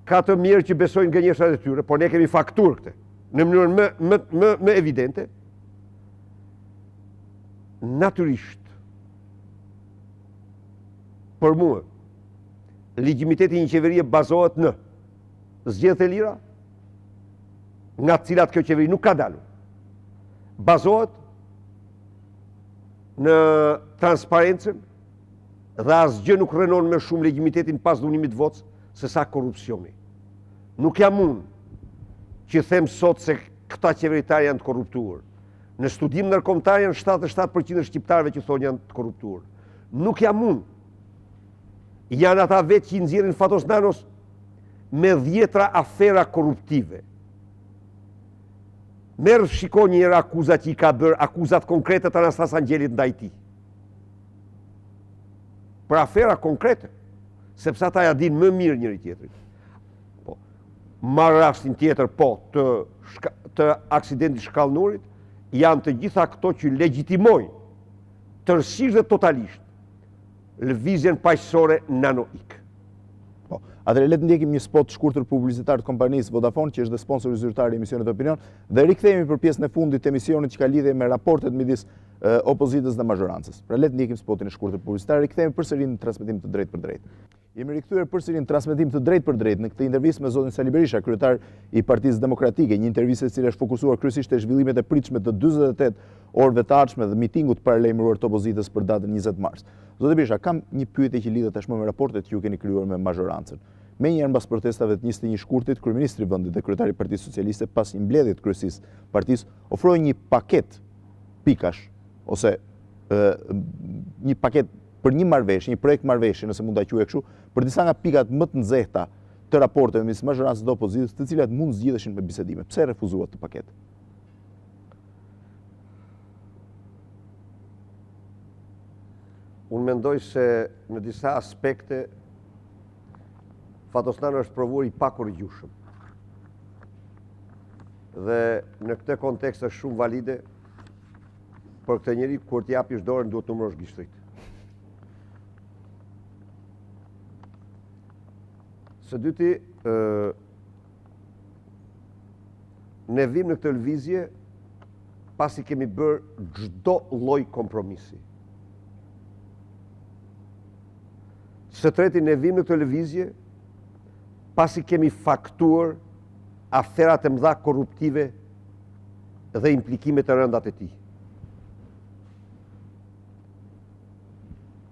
ka të mirë që besojnë gënjeshtrat e tyre, por ne kemi faktur këtë, në mënyrën më evidente. Natyrisht, për mua, legitimiteti i një qeverie bazohet në zgjedhjet e lira, nga të cilat kjo qeveri nuk ka dalur. Bazohet në transparencën dhe asgjë nuk rënon me shumë legitimitetin pas dhunimit votës se sa korrupsioni. Nuk jam unë që them sot se këta qeveritarë janë të korruptuar. Në studim ndërkombëtar janë 77% e shqiptarëve që thonë janë të korruptuar. Nuk jam unë. Janë ata vetë që i nxjerrin fatos nanos me 10 afera korruptive. Merë shiko njëherë akuzat që i ka bërë, akuzat konkrete të Anastas Angjelit ndaj tij. Për afera konkrete, sepse ata ja dinë më mirë njëri tjetrit. Po, marrë rastin tjetër, po, të aksidentit shkallënurit, janë të gjitha këto që legjitimojnë tërësisht dhe totalisht lëvizjen paqësore nanoik. Atëherë le të ndjekim një spot shkurtër publicitar të kompanisë Vodafone, që është dhe sponsor i zyrtar i emisionit Opinion, dhe rikthehemi për pjesën e fundit të emisionit që ka lidhje me raportet midis opozitës dhe mazhorancës. Pra le të ndjekim spotin e shkurtër publicitar, rikthehemi përsëri në transmetim të drejtë për drejtë. Jemi rikthyer përsëri në transmetim të drejtë për drejtë në këtë intervistë me zotin Sali Berisha, kryetar i Partisë Demokratike, një intervistë e cila është fokusuar kryesisht te zhvillimet e pritshme të 48 orëve të ardhshme dhe mitingut paralajmëruar të opozitës për datën 20 mars. Zoti Berisha, kam një pyetje që lidhet tashmë me raportet që ju keni krijuar me mazhorancën. Menjëherë mbas protestave të 21 shkurtit, kryeministri i vendit dhe kryetari i Partisë Socialiste pas një mbledhje të kryesisë partisë ofroi një paketë pikash ose një paketë për një marrëveshje, një projekt marrëveshje, nëse mund ta quaj kështu, për disa nga pikat më të nxehta të raporteve mes mazhorancës dhe opozitës, të cilat mund zgjidheshin me bisedime. Pse refuzuat të paketë? Unë mendoj se në disa aspekte Fatosnano është provuar i pakorrigjueshëm. Dhe në këtë kontekst është shumë valide për këtë njeri kur t'i japish dorën duhet të numërosh gishtrit. Së dyti, ne vim në këtë lëvizje pasi kemi bërë çdo lloj kompromisi. Së treti, ne vim në këtë lëvizje pasi kemi faktuar aferat e mëdha korruptive dhe implikimet e rënda të tij.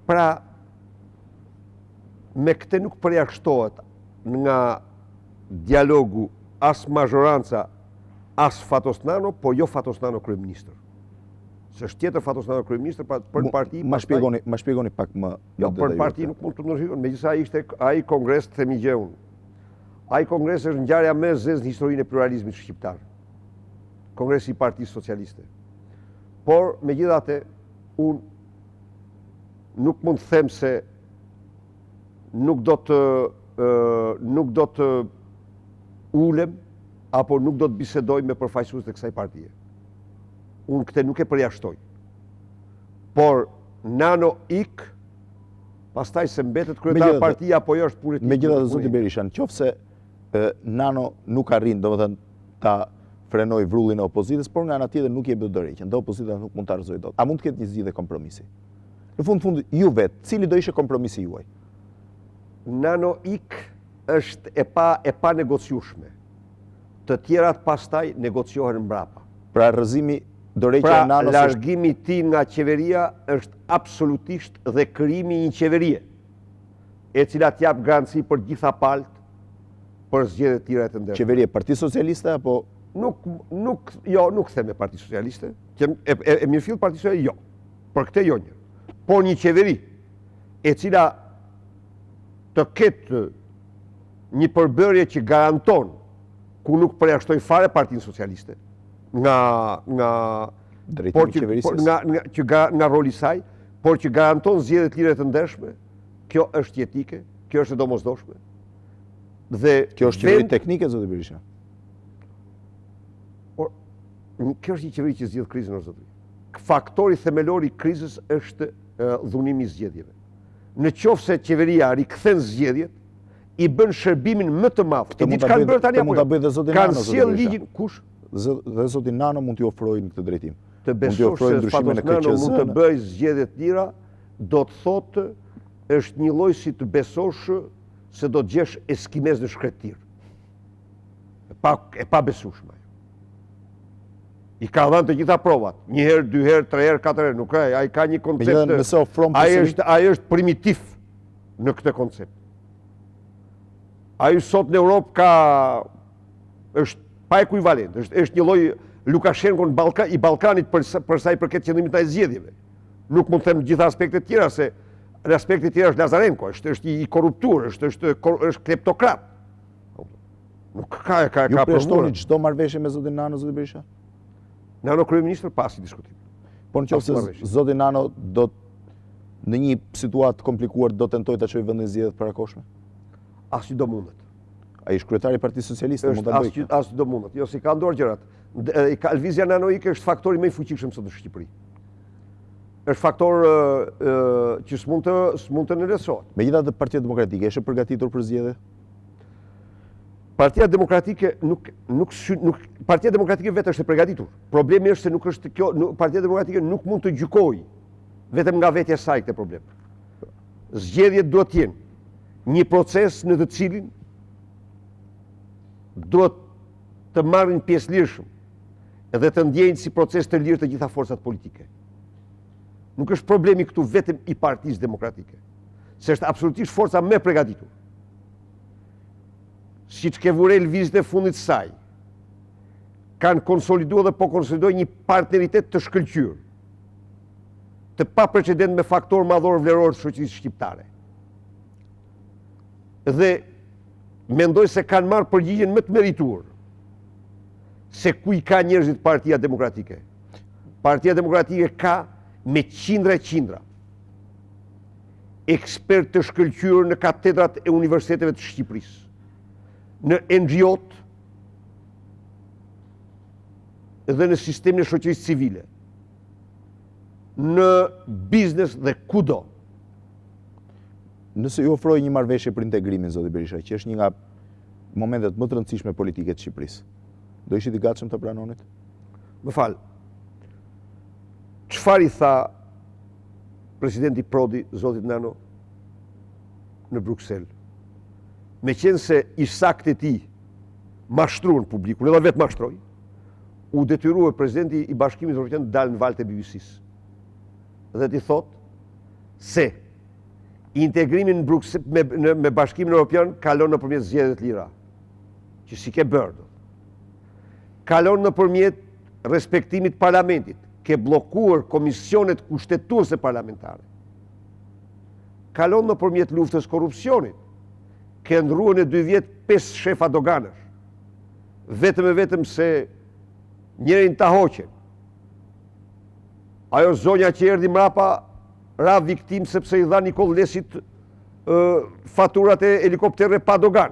Pra, me këtë nuk përjashtohet nga dialogu as mazhoranca, as Fatosnano, po jo Fatosnano kryeministër. Se është tjetër Fatosnano kryeministër, për në parti... Ma shpjegoni pak më... Jo, për në parti nuk mund të ndërhyjnë, megjithëse ai kongres të themi gjë unë. Ai kongres është ngjarja më e zezë në historinë e pluralizmit shqiptar. Kongresi i Partisë Socialiste. Por, megjithatë, unë nuk mund të them se nuk do të ulem apo nuk do të bisedoj me përfaqësues të kësaj partie. Unë këtë nuk e përjashtoj. Por Nano ik, pastaj se mbetet kryetar partia apo jo është politik. Megjithatë, zoti Berisha, nëse Nano nuk arrin, domethënë ta frenoj vrullin e opozitës, por nga ana tjetër nuk jep dot dorëheqjen, dhe opozita nuk mund ta argëzojë dot. A mund të ketë një zgjidhje kompromisi? Në fund ju vetë, cili do ishte kompromisi juaj? Nano ik është e pa negociueshme. Të tjerat pastaj negociohen mbrapa. Pra rrëzimi dorëheqja e Nanos pra largimi i tij nga qeveria është absolutisht dhe krijimi i një qeverie e cila t'jap garanci për gjitha palët për zgjedhje të tjera të ndeshme. Qeveria e Partisë Socialiste apo nuk them e Partisë Socialiste, e mirëfill Partisë Socialiste jo. Për këtë jo një. Por një qeveri e cila të ketë një përbërje që garanton ku nuk përjashtoj fare Partinë Socialiste nga roli i saj, por që garanton zgjedhje të lira të ndershme, kjo është jetike, kjo është e domosdoshme. Dhe kjo është qeveri teknike, zoti Berisha. Kjo është një qeveri që zgjidh krizën, zoti. Faktori themelor i krizës është dhunimi i zgjedhjeve. Në qoftë se qeveria rikthen zgjedhjet, i bën shërbimin më të madh. Këtë mund ta bëjë dhe zoti Nano. Kanë sjell ligjin kush? Dhe zoti Nano mund t'ju ofrojë në këtë drejtim. Të besosh se Fatosnano mund të bëjë zgjedhje të tjera, do të thotë është një lloj si të besosh se do të gjesh eskimez në shkretir. E pa besueshme. I ka dhënë të gjitha provat. 1 herë, 2 herë, 3 herë, 4 herë. Nuk ka, ai ka një koncept. Ai është primitiv në këtë koncept. Ai sot në Europë është pa ekuivalent. Është një lloj Lukashenko i Ballkanit për sa i përket qëndrimit të zgjedhjeve. Nuk mund të them gjitha aspektet tjera se në aspektet tjera është Lazarenko, është i korruptur, është kleptokrat. Nuk ka ju preshtoni çdo marrëveshje me zotin Nano, zoti Berisha? Nano kryeministër pasi diskutim. Po nëse zoti Nano do në një situatë komplikuar do tentojë ta çojë vendin zgjedhjet parakoshme? As do mundet. Ai është kryetari i Partisë Socialiste, mund ta bëjë. As do mundet. Jo, si ka ndorë gjërat. Lëvizja nanoike është faktori më i fuqishëm sot në Shqipëri. Është faktor që s'mund të ndërsohet. Megjithatë, Partia Demokratike është e përgatitur për zgjedhje? Partia Demokratike Partia Demokratike vetë është e përgatitur. Problemi është se nuk është kjo, Partia Demokratike nuk mund të gjykojë vetëm nga vetja e saj këtë problem. Zgjedhjet duhet të jenë një proces në të cilin duhet të marrin pjesëlirshëm edhe të ndjejnë si proces të lirë të gjitha forcat politike. Nuk është problemi këtu vetëm i Partisë Demokratike, se është absolutisht forca më e përgatitur. Siç ke vure lëvizjet e fundit saj, kanë konsoliduar dhe po konsolidojnë një partneritet të shkëlqyer, të paprecedent me faktor madhor vleror të shoqërisë shqiptare. Dhe mendoj se kanë marrë përgjigjen më të merituar se ku i ka njerëzit Partia Demokratike. Partia Demokratike ka me qindra ekspert të shkëlqyer në katedrat e universiteteve të Shqipërisë, në NGO-t dhe në sistemin e shoqërisë civile, në biznes dhe kudo. Nëse ju ofroj një marrëveshje për integrimin, zoti Berisha, që është një nga momentet më të rëndësishme politike të Shqipërisë, do ishit i gatshëm të pranonit? Më fal. Çfarë i tha presidenti Prodi, zotit Nano, në Bruksel? Meqense se i saktë e tij mashtruan publikun, edhe vetë mashtroi, u detyrua presidenti i Bashkimit Evropian të dalë në valët e BBC-s. Dhe t'i thot se integrimin me Bashkimin Evropian kalon nëpërmjet zgjedhjeve të lira, që si ke bërë. Kalon nëpërmjet respektimit parlamentit, ke bllokuar komisionet kushtetuese parlamentare. Kalon nëpërmjet luftës korrupsionit, ke ndruar në 2 vjet 5 shefa doganësh, vetëm se njërin ta hoqen. Ajo zonja që erdhi mrapa ra viktim sepse i dha Nikol Lesit faturat e helikopterëve pa dogan.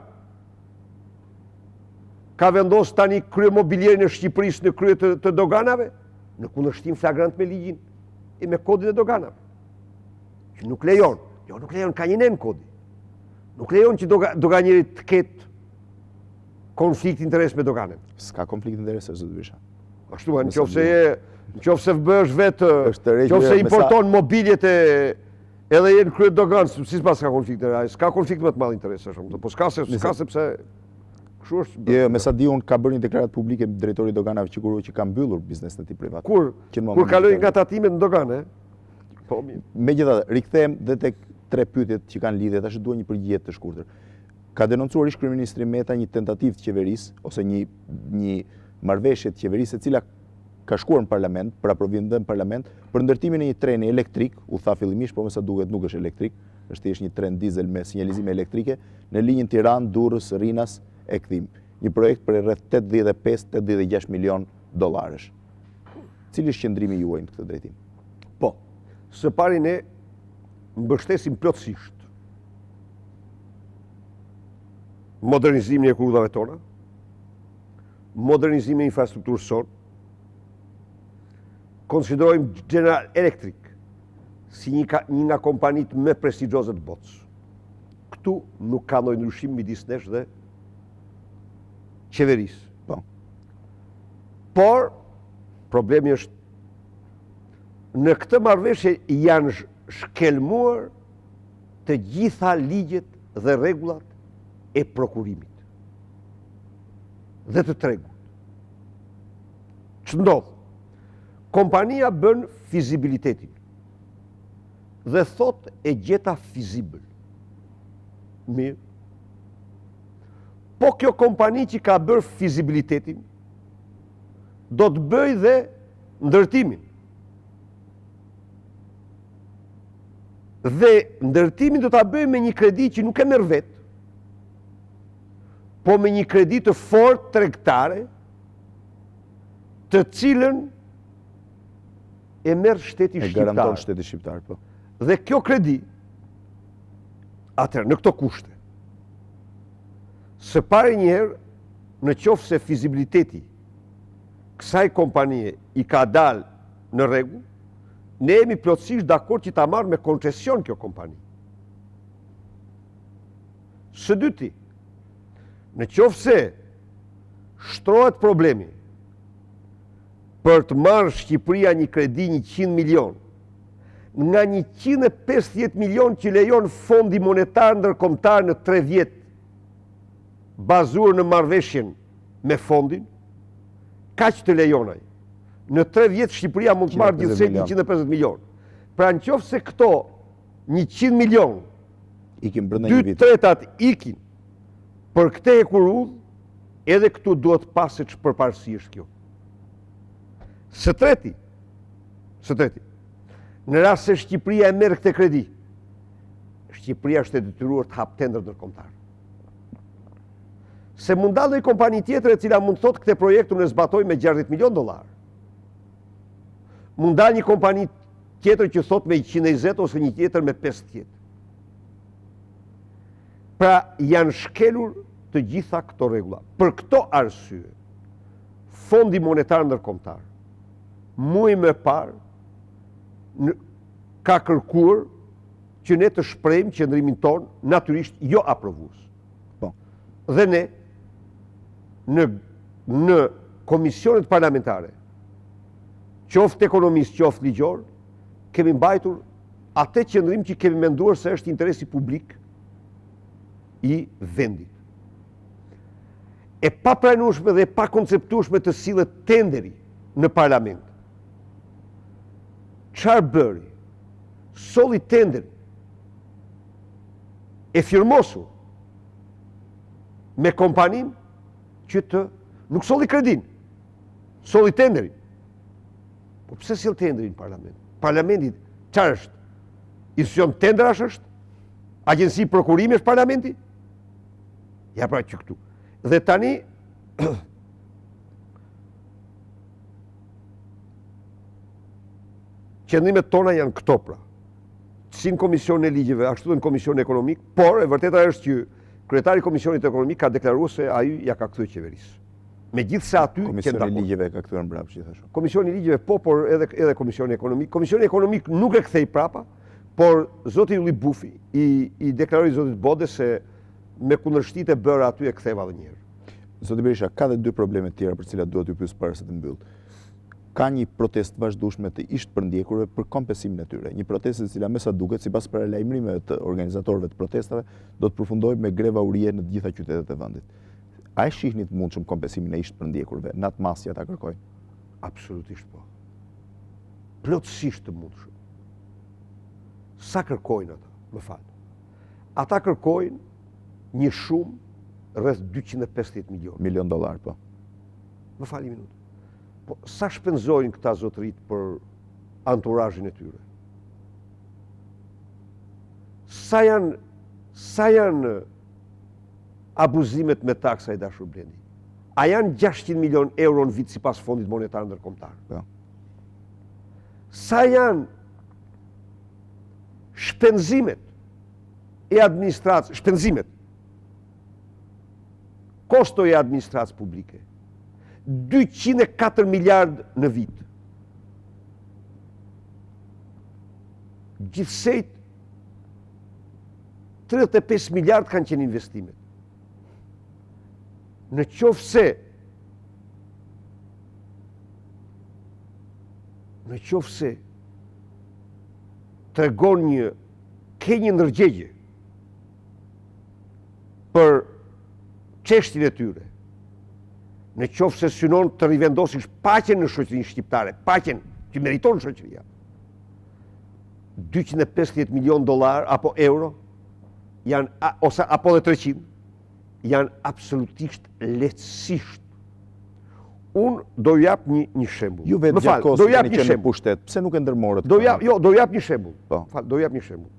Ka vendos tani krye mobilierin e Shqipërisë në krye të doganave, në kundërshtim flagrant me ligjin e me kodin e doganave. Që nuk lejon, nuk lejon, ka një nen kodi. Nuk lejon që doganjeri të ketë konflikt interes me doganet. S'ka konflikt interes, zoti Berisha. Ashtu, nëse bësh vetë, nëse importon mobiljet edhe jenë kryet dogan, si s'pas ka konflikt interes, s'ka konflikt më të madh interes, po s'ka sepse kështu është. Jo, me sa di unë ka bërë një deklaratë publike drejtori i doganave që ka mbyllur biznesin e tij privat. Kur kaloi nga tatimet në doganë, po mirë. Megjithatë, rikthehem dhe tek 3 pyetjet që kanë lidhje, tash dua një përgjigje të shkurtër. Ka denoncuar ish kryeministri Meta një tentativë të qeverisë ose një marrëveshje të qeverisë e cila ka shkuar në parlament, për aprovim dhe në parlament, për ndërtimin e një treni elektrik, u tha fillimisht, por me sa duket nuk është elektrik, është thjesht një tren dizel me sinjalizime elektrike, në linjën Tiranë, Durrës, Rinas e Kthim. Një projekt për rreth 85-86 milion dollarësh. Cili është qëndrimi juaj në këtë drejtim? Po, së pari ne mbështesim plotësisht modernizimin e rrugëve tona, modernizimin e infrastrukturës sonë, konsiderojmë General Electric si një nga kompanitë më prestigjioze të botës. Këtu nuk ka ndonjë ndryshim midis nesh dhe qeverisë. Po. Por problemi është në këtë marrëveshje janë shkelmuar të gjitha ligjet dhe rregullat e prokurimit dhe të tregut. Ç'ndodh? Kompania bën fizibilitetin dhe thot e gjeta fizibël. Mirë. Po kjo kompani që ka bërë fizibilitetin do të bëj dhe ndërtimin. Dhe ndërtimin do ta bëj me një kredi që nuk e merr vetë, po me një kredi të fortë tregtare, të cilën e merr shteti shqiptar. E garanton shteti shqiptar, po. Dhe kjo kredi, atëherë në këto kushte, së pari njëherë, në qoftë se fizibiliteti kësaj kompanie i ka dalë në rregull, ne jemi plotësisht dakord që ta marrë me koncesion kjo kompani. Së dyti, në qoftë se shtrohet problemi për të marrë Shqipëria një kredi 100 milion nga 150 milion që lejon fondi monetar ndërkombëtar në 3 vjet, bazuar në marrëveshjen me fondin, kaq të lejonaj. Në 3 vjet Shqipëria mund të marrë gjithsej 150 milion. Pra në qoftë se këto 100 milion, ikin brenda një viti. 2/3 ikin për këtë hekurudh, edhe këtu duhet pasë ç'përparësi është kjo. Së treti, në rast se Shqipëria e merr këtë kredi, Shqipëria është e detyruar të hap tendër ndërkombëtar. Se mund dalë një kompani tjetër e cila mund thotë këtë projekt unë e zbatoj me $60 milion. Mund dalë një kompani tjetër që thotë me 120 ose një tjetër me 50. Pra janë shkelur të gjitha këto rregulla. Për këto arsye, Fondi Monetar Ndërkombëtar, muaj më parë ka kërkuar që ne të shprehim qëndrimin ton, natyrisht jo aprovues. Po. Dhe ne në komisionet parlamentare, qoftë ekonomist, qoftë ligjor, kemi mbajtur atë qëndrim që kemi menduar se është interesi publik i vendit. E pa pranueshme dhe pa konceptueshme të sillet tenderi në parlament. Çfarë bëri? Solli tender e firmosur me kompanin që nuk solli kredin, solli tenderin. Po pse sill tenderin në parlament? Parlamenti çfarë është? Institucion tenderash është? Agjenci prokurimi është parlamenti? Ja pra që këtu. Dhe tani qëndrimet tona janë këto pra. Si në Komisionin e Ligjeve, ashtu dhe në Komisionin Ekonomik, por e vërteta është që kryetari i Komisionit Ekonomik ka deklaruar se ai ja ka kthyer qeverisë. Megjithse aty Komisioni i Ligjeve ka kthyer mbrapsht gjithashtu. Komisioni i Ligjeve po, por edhe Komisioni Ekonomik. Komisioni Ekonomik nuk e kthei prapa, por zoti Ylli Bufi i deklaroi zotit Bode se me kundërshtitë e bërë aty e ktheva edhe një herë. Zoti Berisha, ka dhe 2 probleme tjera për cilat duhet t'ju pyes para se të mbyll. Ka një protestë vazhdueshme të ish-përndjekurve për kompensimin e tyre. Një protestë e cila me sa duket, sipas paralajmërimeve të organizatorëve të protestave, do të përfundojë me greva urie në të gjitha qytetet e vendit. A e shihni të mundshëm kompensimin e ish-përndjekurve? Natë masja ta kërkojnë? Absolutisht po. Plotësisht të mundshëm. Sa kërkojnë ata? Më fal. Ata kërkojnë një shumë rreth 250 milion. Milion dollar, po. Më fal një minutë. Po, sa shpenzojnë këta zotërit për anturazhin e tyre? Sa janë abuzimet me taksa i dashur Blendi? A janë 600 milion euro në vit sipas Fondit Monetar Ndërkombëtar? Po. Sa janë shpenzimet e administratës, kosto e administratës publike? 204 miliard në vit. Gjithsejt 35 miliard kanë qenë investimet. Në qoftë se tregon ke një ndërgjegje për çështjen e tyre, në qoftë se synon të rivendosish paqen në shoqërinë shqiptare, paqen që meriton shoqëria, 250 milion dollar apo euro, apo dhe 300, janë absolutisht lehtësisht. Unë do jap një shembull. Ju vetë gjakosi keni qenë në pushtet, pse nuk e ndërmorët? Do jap një shembull. Do jap një shembull.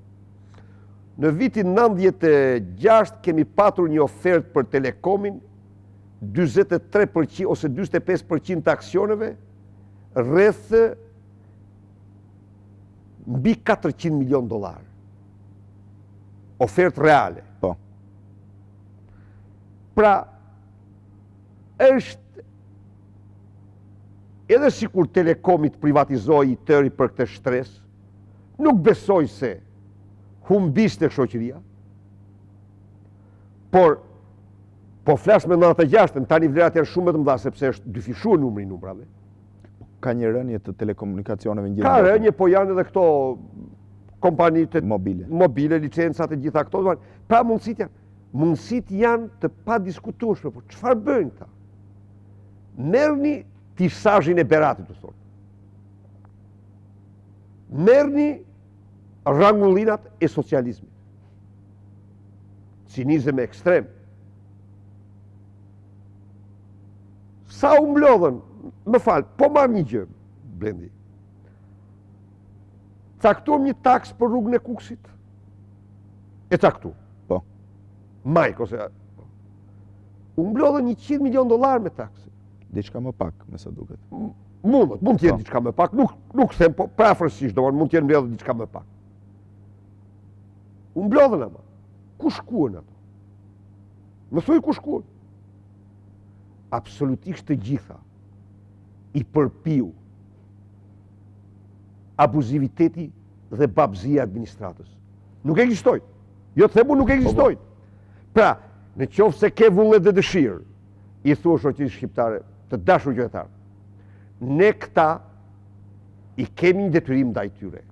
Në vitin 96 kemi patur një ofertë për Telekomin, 43% ose 45% të aksioneve, rreth mbi 400 milion dollar. Ofertë reale. Po. Pra, është edhe sikur Telekomi të privatizoi i tëri për këtë shtresë, nuk besoj se humbiste shoqëria, por po flas me 96-ën, tani vlerat janë shumë më të mëdha sepse është dyfishuar numri i numrave. Ka një rënje të telekomunikacioneve në gjithë Ka rënje, po janë edhe këto kompanitë mobile, licencat e gjitha këto. Pra mundësit janë të pa diskutueshme, por çfarë bëjnë këta? Merrni tisazhin e Beratit, të thonë. Merrni rangullinat e socializmit. Cinizëm ekstrem. Sa u mblodhen, më falë, po marrë një gjë, Blendi. Caktuam një taks për rrugën e Kuksit. E caktuam. Po. Majk, ose... U mblodhen $100 milion me takse. Diçka më pak, me sa duket. Mund t'jenë diçka më pak, nuk them, po prafërsisht, mund t'jenë mbledhur diçka më pak. U mblodhen ama. Ku shkuan ato? Më thuaj ku shkuan? Absolutisht të gjitha i përpiu abuziviteti dhe babëzia e administratës. Nuk ekzistojnë. Jo të themu nuk ekzistojnë. Pra, në qoftë se ke vullnet dhe dëshirë, i thua shoqërisë shqiptare, të dashur qytetarë, ne këta i kemi një detyrim ndaj tyre.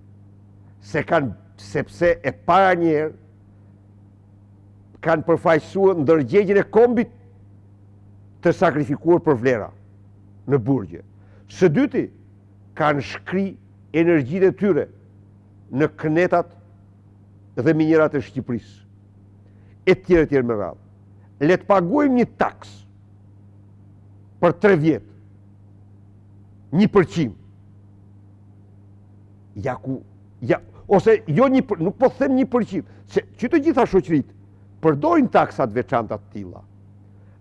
Sepse e para njerë kanë përfaqësuar ndërgjegjen e kombit të sakrifikuar për vlera në burgje. Së dyti, kanë shkri energjitë e tyre në kënetat dhe minjerat e Shqipërisë. E tjere me radhë. Le të paguajmë një taks për 3 vjetë. 1%. Ose jo nuk po them 1%, se që të gjitha shoqëritë përdorin taksat veçanta të tilla.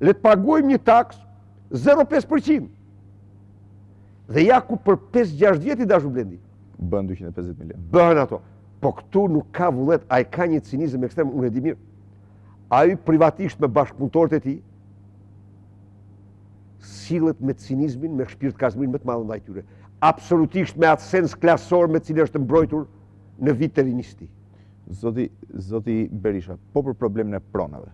Le të paguajmë një taks 0,5%. Dhe ja ku për 5-6 vjet i dashur Blendi. Bën 250 milion. Bëhen ato. Po këtu nuk ka vullnet, ai ka një cinizëm ekstrem, unë e di mirë. Ai privatisht me bashkëpunëtorët e tij sillet me cinizmin, me shpirt kazmin më të madh ndaj tyre. Absolutisht me atë sens klasor me cilë është mbrojtur në vit të rinisë tij. Zoti Berisha, po për problemin e pronave.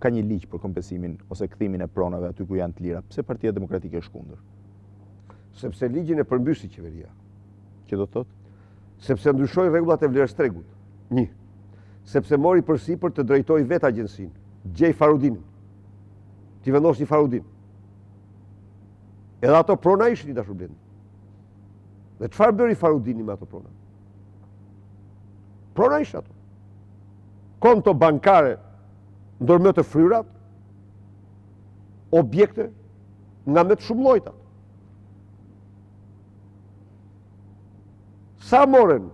Ka një ligj për kompensimin ose kthimin e pronave aty ku janë të lira. Pse Partia Demokratike është kundër? Sepse ligjin e përmbysi qeveria. Që do të thotë? Sepse ndryshoi rregullat e vlerës tregut. 1. Sepse mori përsipër të drejtoi vetë agjensinë, gjej Farudinin. Ti vendosi Farudin. Edhe ato prona ishin i dashur Blendi. Dhe çfarë bëri Farudini me ato prona? Prona ishin ato. Konto bankare ndërmjet të fryrat, objekte nga me të shumë llojta. Sa morën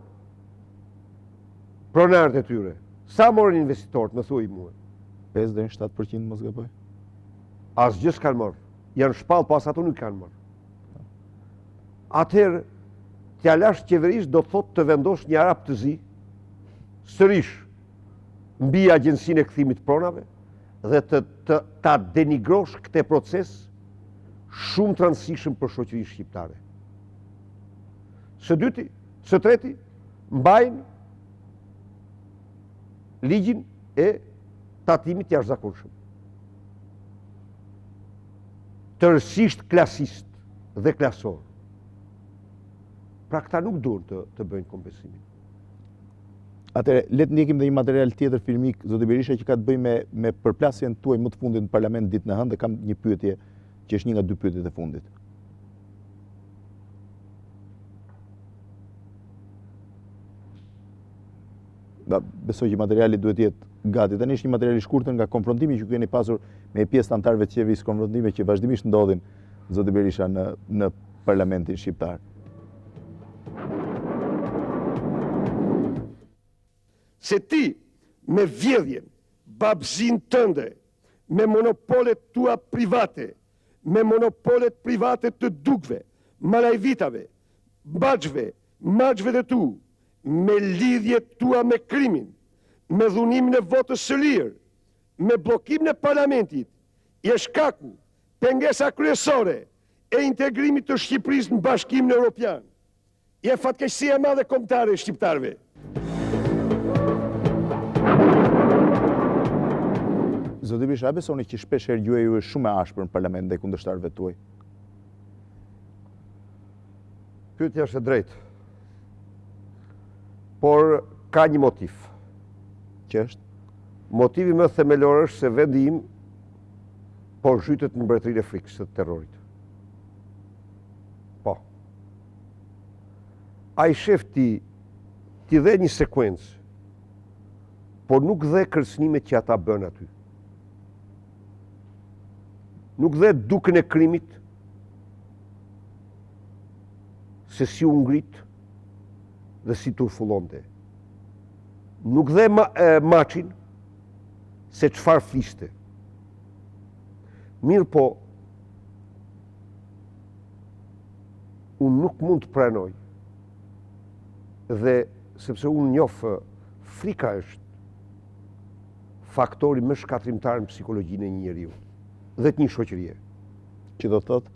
pronarët e tyre? Sa morën investitorët, më thuaj mua? 5 deri në 7% mos gaboj. Asgjë s'kan marrë. Janë shpallë pas ato nuk kanë marrë. Atëherë, t'ja lash qeverisë do të thotë të vendosh një arap të zi, sërish mbi agjensinë e kthimit të pronave dhe ta denigrosh këtë proces shumë të rëndësishëm për shoqërinë shqiptare. Së treti, mbajnë ligjin e tatimit jashtëzakonshëm. Tërësisht klasist dhe klasor. Pra këta nuk duhen të bëjnë kompensimin. Atëre, le të ndjekim dhe një material tjetër filmik, zoti Berisha, që ka të bëjë me përplasjen tuaj më të fundit në parlament ditën e hënë, dhe kam një pyetje që është një nga 2 pyetjet e fundit. Besoj që materiali duhet të jetë gati. Tani është një material i shkurtër nga konfrontimi që keni pasur me pjesë të anëtarëve të qeverisë, konfrontime që vazhdimisht ndodhin, zoti Berisha, në parlamentin shqiptar. Se ti, me vjedhjen, babzin tënde, me monopolet tua private, me monopolet private të dukve, malajvitave, magjve dhe tu, me lidhjet tua me krimin, me dhunimin e votës së lirë, me blokimin e parlamentit, je shkaku, pengesa kryesore e integrimit të Shqipërisë në Bashkimin Evropian. Je fatkeqësia e madhe kombëtare e shqiptarëve. Zoti Berisha, a besoni që shpeshherë gjuhja ju është shumë e ashpër në parlament ndaj kundërshtarëve tuaj? Pyetja është e drejtë. por ka një motiv. Që është? Motivi më themelor është se vendi im po zhytet në mbretërinë e frikës së terrorit. Po. Ai shef ti dhe një sekuencë, por nuk dhe kërcënimet që ata bën aty. Nuk dhe dukën e krimit, se si u ngrit dhe si turfullonte. Nuk dhe maçin, se çfarë fliste. Mirë po, unë nuk mund të pranoj, dhe sepse unë njoh frika është faktori më shkatrimtar në psikologjinë e një njeriu dhe të një shoqërie. Që do të thotë?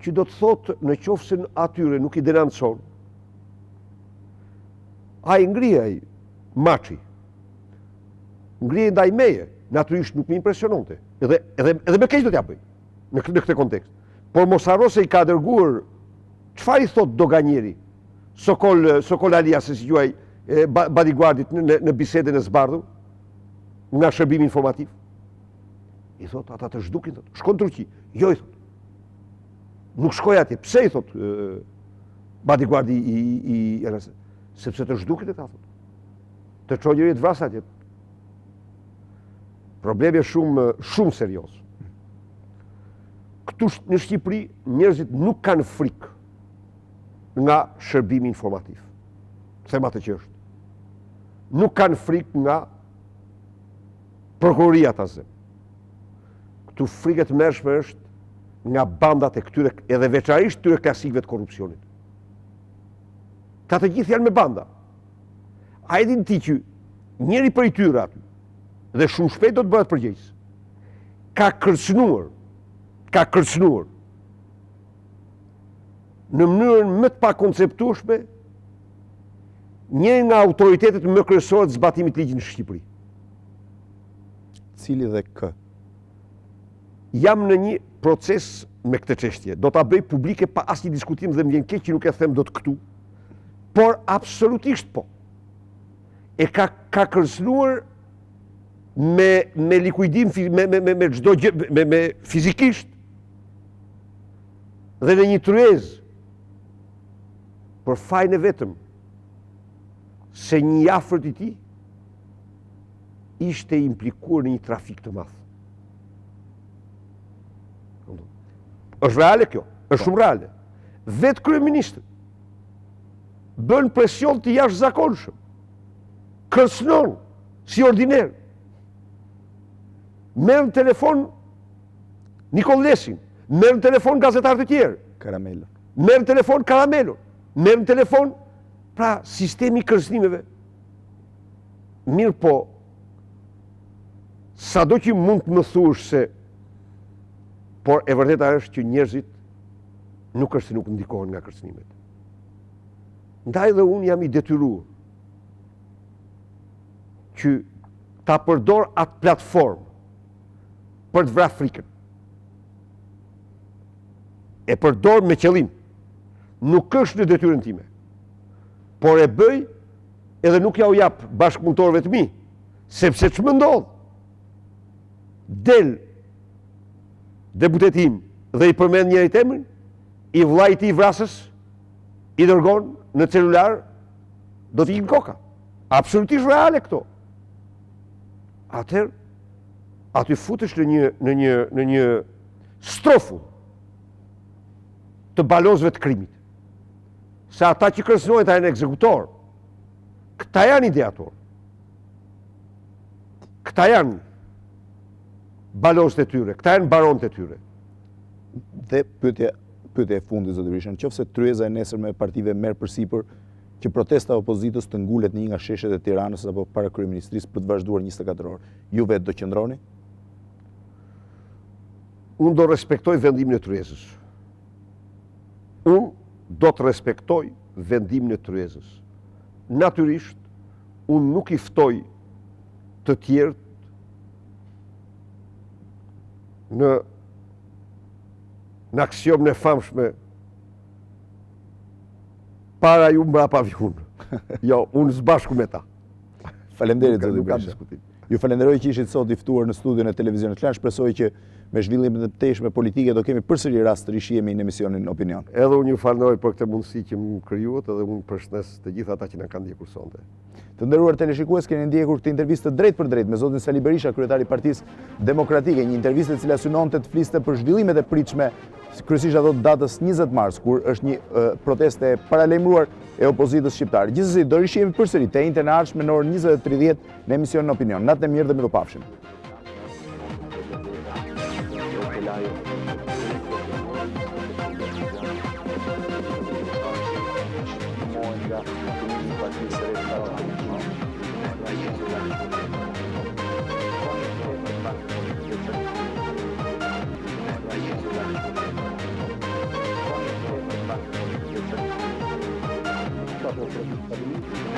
Që do të thotë në qoftë se atyre nuk i denonçon, ai ngrihej maçi. Ngrihej ndaj meje, natyrisht nuk më impresiononte. Edhe me keq do t'ja bëj në këtë kontekst. Por mos harro se i ka dërguar, çfarë i thot doganjeri? Sokol Alia, se si quaj bodyguardit në bisedën e zbardhur nga shërbimi informativ. I thot, ata të zhdukin, shkon në Turqi. Jo, i thot. Nuk shkoj atje. Pse, i thot bodyguardi i NSA? Sepse të zhdukin e ta, thot. Të çojëri të vras atje. Problemi është shumë serioz. Këtu në Shqipëri njerëzit nuk kanë frikë nga shërbimi informativ. Them atë që është. Nuk kanë frikë nga prokuroria ta zë. Këtu frikë të mërshme është nga bandat e këtyre, edhe veçarisht këtyre klasikëve të korrupsionit. Ta të gjithë janë me banda. A e din ti që njëri prej tyre aty, dhe shumë shpejt do të bëhet përgjegjës, ka kërcënuar në mënyrën më të pakonceptueshme një nga autoritetet më kryesore të zbatimit të ligjit në Shqipëri. Cili dhe kë? Jam në një proces me këtë çështje. Do ta bëj publike pa asnjë diskutim dhe më vjen keq që nuk e them dot këtu. Por absolutisht po. E ka kërcënuar me likuidim, me çdo gjë, me fizikisht dhe në një tryezë për fajin e vetëm se një i afërt i tij ishte implikuar në një trafik të madh. Është reale kjo, është shumë reale. Vetë kryeministri bën presion të jashtëzakonshëm. Kërcënon si ordiner. Merr në telefon Nikol Lesin, merr në telefon gazetarë të tjerë. Karamelo. Merr në telefon Karamelo. Merr në telefon, pra, sistemi i kërcënimeve. Mirë po, sado që mund të më thuash se, por e vërteta është që njerëzit nuk është se nuk ndikohen nga kërcënimet. Ndaj dhe unë jam i detyruar që ta përdor atë platformë për të vrarë frikën. E përdor me qëllim. Nuk është në detyrën time. Por e bëj edhe nuk ja u jap bashkëpunëtorëve të mi, sepse ç'më ndodh? Del deputeti im dhe i përmend njëri emrin, i vllai i tij vrasës i dërgon në celular, do t'i ikin koka. Absolutisht reale këto. Atëherë, aty futesh në një strofu të balozëve të krimit. Se ata që kërcënojnë janë ekzekutor. Këta janë ideator. Këta janë balozët e tyre, këta janë baronët e tyre. Dhe pyetja e fundit, zoti Berisha, nëse tryeza e nesërme e partive merr përsipër që protesta e opozitës të ngulet në një nga sheshet e Tiranës apo para kryeministrisë për të vazhduar 24 orë, ju vetë do qëndroni? Unë do respektoj vendimin e tryezës. Unë do të respektoj vendimin e tryezës. Natyrisht, unë nuk i ftoj të tjerët në aksiomën e famshme para ju mbrapa vjunë. Jo, unë zbashku me ta. Faleminderit, zoti Nuk ka Berisha. diskutim. Ju falenderoj që ishit sot i ftuar në studion e televizionit Klan. Shpresoj që me zhvillimet e mëtejshme politike do kemi përsëri rast të rishihemi në emisionin Opinion. Edhe unë ju falenderoj për këtë mundësi që më krijuat edhe unë përshëndes të gjithë ata që na kanë ndjekur sonte. Të nderuar teleshikues, keni ndjekur këtë intervistë drejt për drejt me zotin Sali Berisha, kryetari i Partisë Demokratike, një intervistë e cila synonte të fliste për zhvillimet e pritshme, kryesisht ato datës 20 mars, kur është një proteste e paralajmëruar e opozitës shqiptare. Gjithsesi, do rishihemi përsëri të njëjtën e ardhshme në orën 20:30 në emisionin Opinion. Natën e mirë dhe mirupafshim. Stabilito